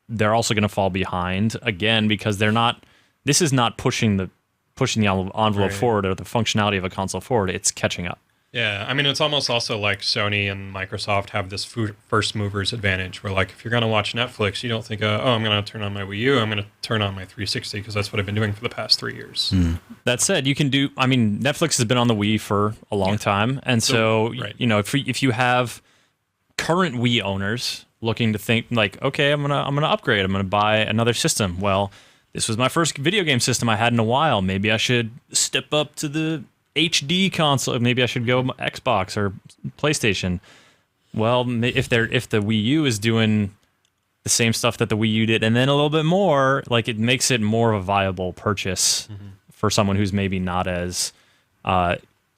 they're also going to fall behind again because they're not. This is not pushing the envelope forward or the functionality of a console forward. It's catching up. Yeah, I mean, it's almost also like Sony and Microsoft have this first movers advantage where, if you're going to watch Netflix, you don't think, I'm going to turn on my Wii U, I'm going to turn on my 360 because that's what I've been doing for the past 3 years. Mm. That said, you can do, Netflix has been on the Wii for a long time. And so if you have current Wii owners looking to think okay, I'm going to upgrade, I'm going to buy another system. Well, this was my first video game system I had in a while. Maybe I should step up to the HD console. Maybe I should go Xbox or PlayStation. Well, if the Wii U is doing the same stuff that the Wii U did, and then a little bit more, like it makes it more of a viable purchase for someone who's maybe not as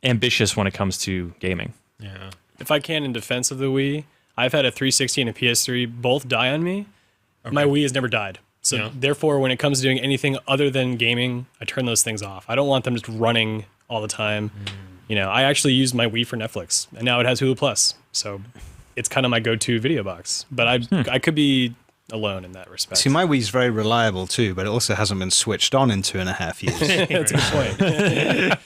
ambitious when it comes to gaming. Yeah. If I can, in defense of the Wii, I've had a 360 and a PS3 both die on me. Okay. My Wii has never died. So therefore, when it comes to doing anything other than gaming, I turn those things off. I don't want them just running all the time. You know, I actually used my Wii for Netflix, and now it has Hulu Plus. So it's kind of my go-to video box. But I could be alone in that respect. See, my Wii's very reliable too, but it also hasn't been switched on in 2.5 years. That's a good point.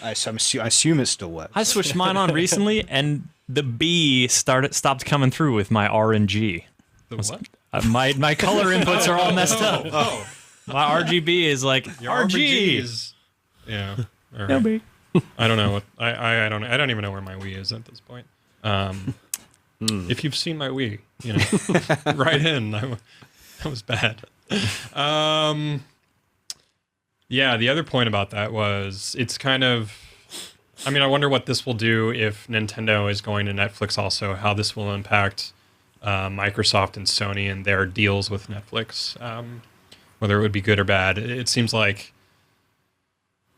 I assume it still works. I switched mine on recently, and the B stopped coming through with my RNG. The what? My color inputs are all messed up. Oh. My RGB is like Your RG. is, yeah. All right. I don't know what I don't even know where my Wii is at this point. If you've seen my Wii, you know, write in. That was bad. Yeah, the other point about that was it's kind of. I mean, I wonder what this will do if Nintendo is going to Netflix. Also, how this will impact Microsoft and Sony and their deals with Netflix. Whether it would be good or bad. It seems like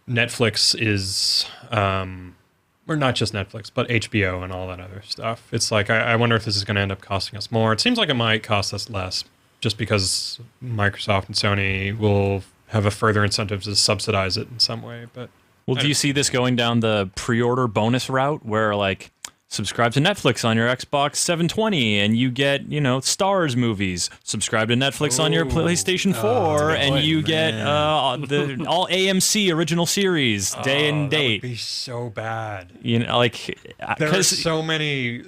Netflix is, or not just Netflix, but HBO and all that other stuff. It's like, I wonder if this is going to end up costing us more. It seems like it might cost us less just because Microsoft and Sony will have a further incentive to subsidize it in some way. But well, do you see this going down the pre-order bonus route where like subscribe to Netflix on your Xbox 720 and you get, you know, Stars movies. Subscribe to Netflix on your PlayStation 4 and you get all AMC original series day and date. That would be so bad. You know, like there are so many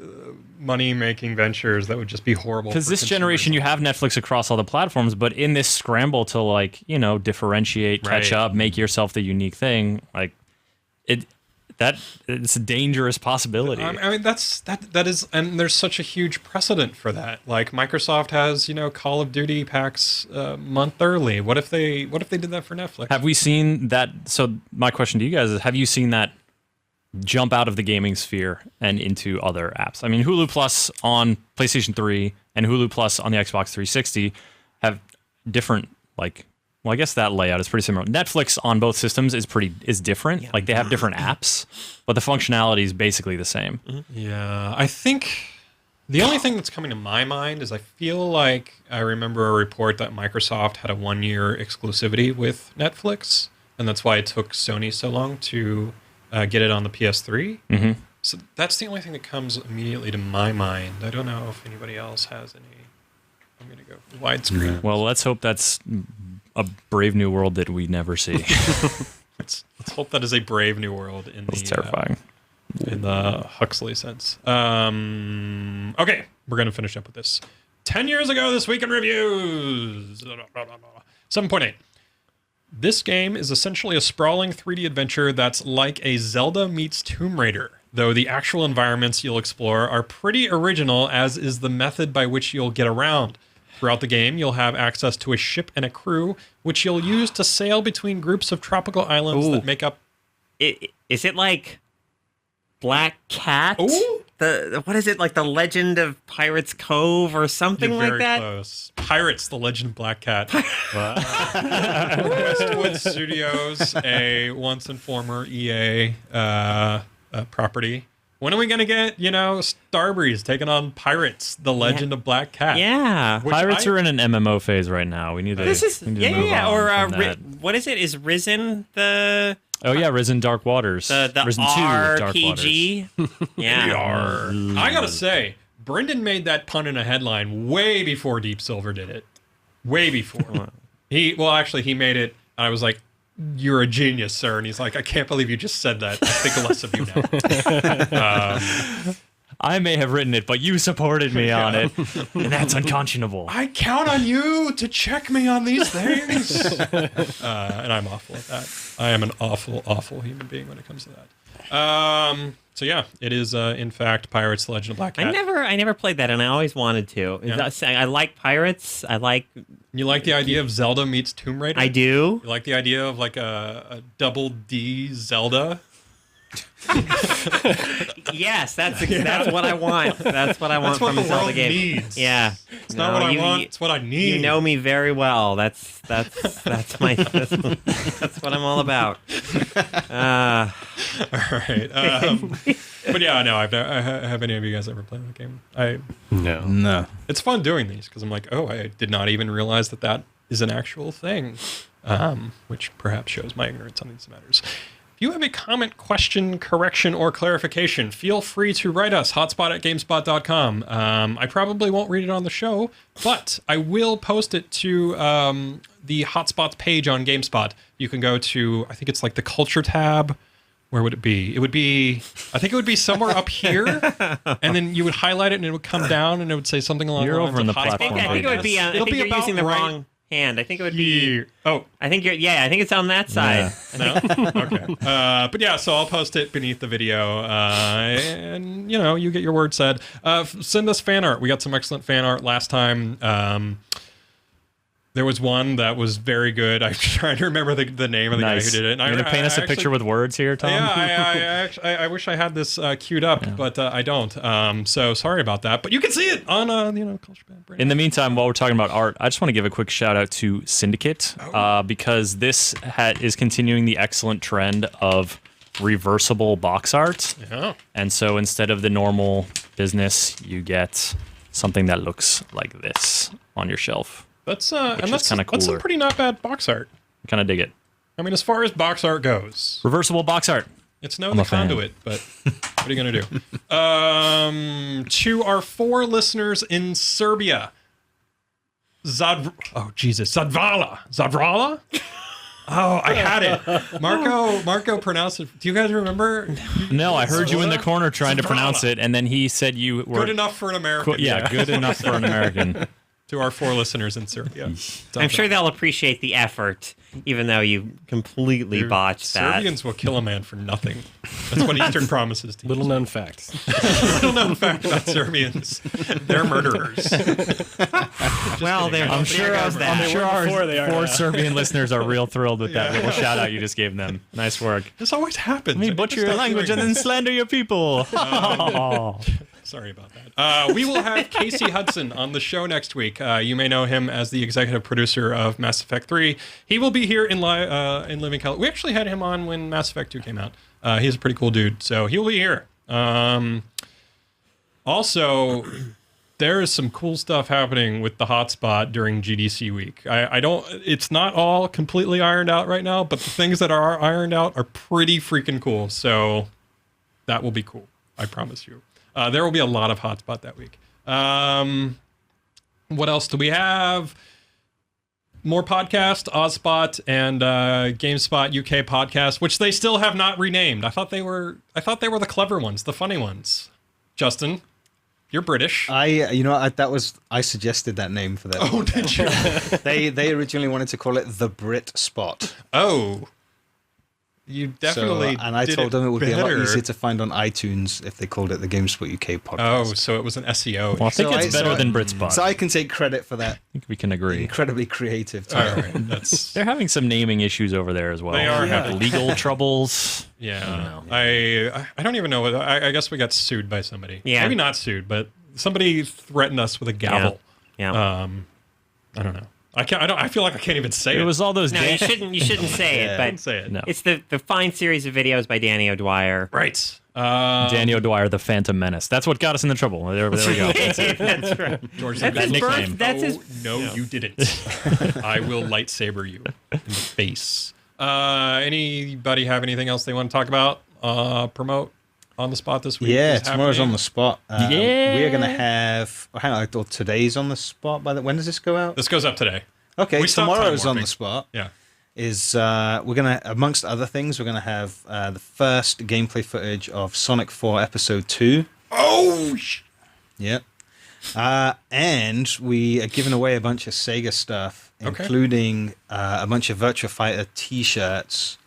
money-making ventures that would just be horrible. Because this generation, you have Netflix across all the platforms, but in this scramble to like, you know, differentiate, catch up, make yourself the unique thing, like it's a dangerous possibility. I mean, that is, and there's such a huge precedent for that. Like Microsoft has, you know, Call of Duty packs a month early. What if they did that for Netflix? Have we seen that? So my question to you guys is: have you seen that jump out of the gaming sphere and into other apps? I mean, Hulu Plus on PlayStation 3 and Hulu Plus on the Xbox 360 have different like. Well, I guess that layout is pretty similar. Netflix on both systems is different. Yeah. Like they have different apps, but the functionality is basically the same. Yeah, I think the only thing that's coming to my mind is I feel like I remember a report that Microsoft had a 1-year exclusivity with Netflix, and that's why it took Sony so long to get it on the PS3. Mm-hmm. So that's the only thing that comes immediately to my mind. I don't know if anybody else has any. I'm going to go widescreen. Well, let's hope that's a brave new world that we never see. Let's hope that is a brave new world in That's terrifying. In the Huxley sense. Okay, we're going to finish up with this. 10 years ago this week in reviews. 7.8. This game is essentially a sprawling 3D adventure that's like a Zelda meets Tomb Raider, though the actual environments you'll explore are pretty original, as is the method by which you'll get around. Throughout the game, you'll have access to a ship and a crew, which you'll use to sail between groups of tropical islands that make up... Is it like Black Cat? Ooh. What is it, like the Legend of Pirates Cove or something You're like very that? Close. Pirates, the Legend of Black Cat. Westwood Studios, a once and former EA property. When are we going to get, you know, Starbreeze taking on Pirates, the Legend of Black Cat? Yeah. Pirates are in an MMO phase right now. We need to, move on Or from that. what is it? Is Risen the... Oh, yeah, Risen Dark Waters. The Risen 2 Dark Waters. RPG? Yeah. I got to say, Brendan made that pun in a headline way before Deep Silver did it. Way before. He made it, and I was like, "You're a genius, sir." And he's like, "I can't believe you just said that. I think less of you now." I may have written it, but you supported me on it, and that's unconscionable. I count on you to check me on these things. And I'm awful at that. I am an awful, awful human being when it comes to that. So yeah, it is in fact Pirates: The Legend of Black Cat. I never played that, and I always wanted to. I like Pirates. You like the idea of Zelda meets Tomb Raider? I do. You like the idea of like a double D Zelda? Yes, that's what I want. That's what I want That's what from the a Zelda world game. needs. Yeah, It's not what I want. It's what I need. You know me very well. That's that's what I'm all about. All right. But yeah, no. Have any of you guys ever played that game? No. It's fun doing these because I'm like, oh, I did not even realize that is an actual thing, which perhaps shows my ignorance on these matters. If you have a comment, question, correction, or clarification, feel free to write us, hotspot@gamespot.com. I probably won't read it on the show, but I will post it to the Hotspots page on GameSpot. You can go to, I think it's like the Culture tab. Where would it be? I think it would be somewhere up here, and then you would highlight it, and it would come down, and it would say something along the lines over in of the Hotspot. platform. I think it would be. I think you're using the wrong hand. I think it would be. Oh, I think you're. Yeah, I think it's on that side. no? Okay. But yeah, so I'll post it beneath the video, and you get your word said. Send us fan art. We got some excellent fan art last time. There was one that was very good. I'm trying to remember the name of the guy who did it. You're going to paint us a picture with words here, Tom? Yeah, I wish I had this queued up, but I don't. So sorry about that. But you can see it on Culture Band. In the meantime, while we're talking about art, I just want to give a quick shout out to Syndicate because this is continuing the excellent trend of reversible box art. Yeah. And so instead of the normal business, you get something that looks like this on your shelf. That's kind of that's some cooler. pretty not bad box art. Kind of dig it. I mean, as far as box art goes, Reversible box art. it's the conduit, but what are you gonna do? To our 4 listeners in Serbia, Zadvala. Oh, I had it. Marco pronounced it. Do you guys remember? No, I heard you in the corner trying to pronounce it, and then he said you were Good enough for an American. Yeah, good enough for an American. To our 4 listeners in Serbia. I'm sure they'll appreciate the effort, even though you completely botched that. Serbians will kill a man for nothing. That's what Eastern promises to you. Little known fact. Little known fact about Serbians. They're murderers. Well, I'm sure our they are 4 now. Serbian listeners are real thrilled with that little shout out you just gave them. Nice work. This always happens. Me butcher your language and then slander your people. Sorry about that. We will have Casey Hudson on the show next week. You may know him as the executive producer of Mass Effect 3. He will be here in Living Color. We actually had him on when Mass Effect 2 came out. He's a pretty cool dude, so he will be here. Also, there is some cool stuff happening with the hotspot during GDC week. It's not all completely ironed out right now, but the things that are ironed out are pretty freaking cool. So that will be cool. I promise you. There will be a lot of hotspot that week. What else do we have? More podcast, Ozspot and GameSpot UK podcast, which they still have not renamed. I thought they were the clever ones, the funny ones. Justin, you're British. I suggested that name for them. Oh, did you? They originally wanted to call it the Brit Spot. Oh. You definitely and I did told them it would be a lot better. easier to find on iTunes if they called it the GameSpot UK podcast. Oh, so it was an SEO. Well, I think it's better than Britspot. So I can take credit for that. I think we can agree. Incredibly creative. All right, that's They're having some naming issues over there as well. They are have having- legal troubles. yeah. I don't even know what I guess we got sued by somebody. Yeah. Maybe not sued, but somebody threatened us with a gavel. Yeah. I don't know. I feel like I can't even say it. It was all those No, you shouldn't say it, Don't but say it. No. it's the fine series of videos by Danny O'Dwyer. Right. Danny O'Dwyer, the Phantom Menace. That's what got us into trouble. There we go. That's it. That's right. George That's Lucas. his nickname. birth. That's his. No, you didn't. I will lightsaber you in the face. Anybody have anything else they want to talk about? Promote on the spot this week? Yeah, is tomorrow's happening? on the spot. Yeah. We're going to have... hang on, I thought today's on the spot. When does this go out? This goes up today. Okay, We stopped time tomorrow's on warping. the spot. Yeah. We're going to, amongst other things, we're going to have the first gameplay footage of Sonic 4 Episode 2. Oh, Yep. And we are giving away a bunch of Sega stuff, Okay. including a bunch of Virtua Fighter T-shirts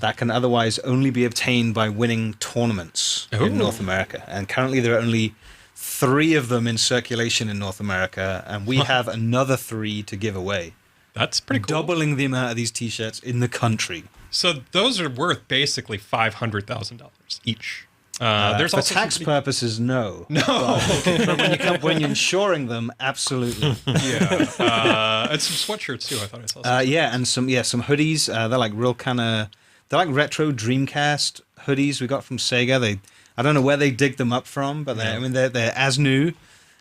that can otherwise only be obtained by winning tournaments Ooh. in North America. And currently there are only 3 of them in circulation in North America, and we have another 3 to give away. that's pretty cool. Doubling the amount of these T-shirts in the country. So those are worth basically $500,000 each. There's For also tax some- purposes, no. No. But when you're insuring them, absolutely. Yeah. It's some sweatshirts too. I thought I saw. Some. Yeah, and some hoodies. They're like real they're like retro Dreamcast hoodies we got from Sega. I don't know where they dig them up from, but they're as new,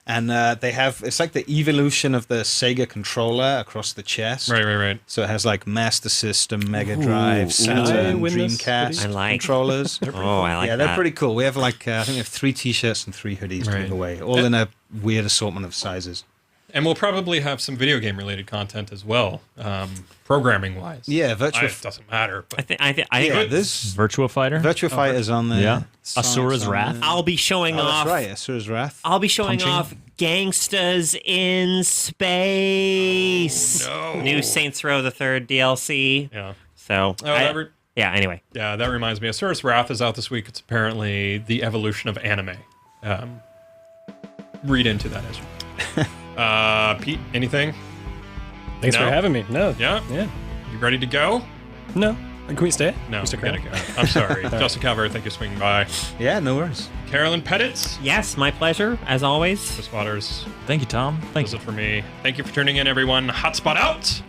and they have, it's like the evolution of the Sega controller across the chest. Right. So it has like Master System, Mega Drive, Saturn, win this Dreamcast I like. controllers. Oh, I like Yeah, that. they're pretty cool. We have like I think we have 3 T-shirts and 3 hoodies to Right. give away, all in a weird assortment of sizes. And we'll probably have some video game related content as well, programming wise. Yeah, Virtua. It doesn't matter. But I think Yeah, this Virtua Fighter. Virtua Fighter's on there. Yeah. Sonic's Asura's on Wrath. there. I'll be showing Oh, off. that's right. Asura's Wrath. I'll be showing Punching. off Gangstas in Space. Oh, no. New Saints Row the Third DLC. Yeah. So yeah. Anyway, Yeah, that reminds me. Asura's Wrath is out this week. It's apparently the evolution of anime. Read into that as you. Pete, anything? Thanks No? for having me. No. Yeah? Yeah. You ready to go? No. Can we stay? No, We we stick gotta around? go. I'm sorry. Justin Calvert, thank you for swinging by. Yeah, no worries. Carolyn Pettitz, yes, my pleasure as always. Chris Waters, Thank you, Tom. Thank does you. it for me. Thank you for tuning in, everyone. HotSpot out!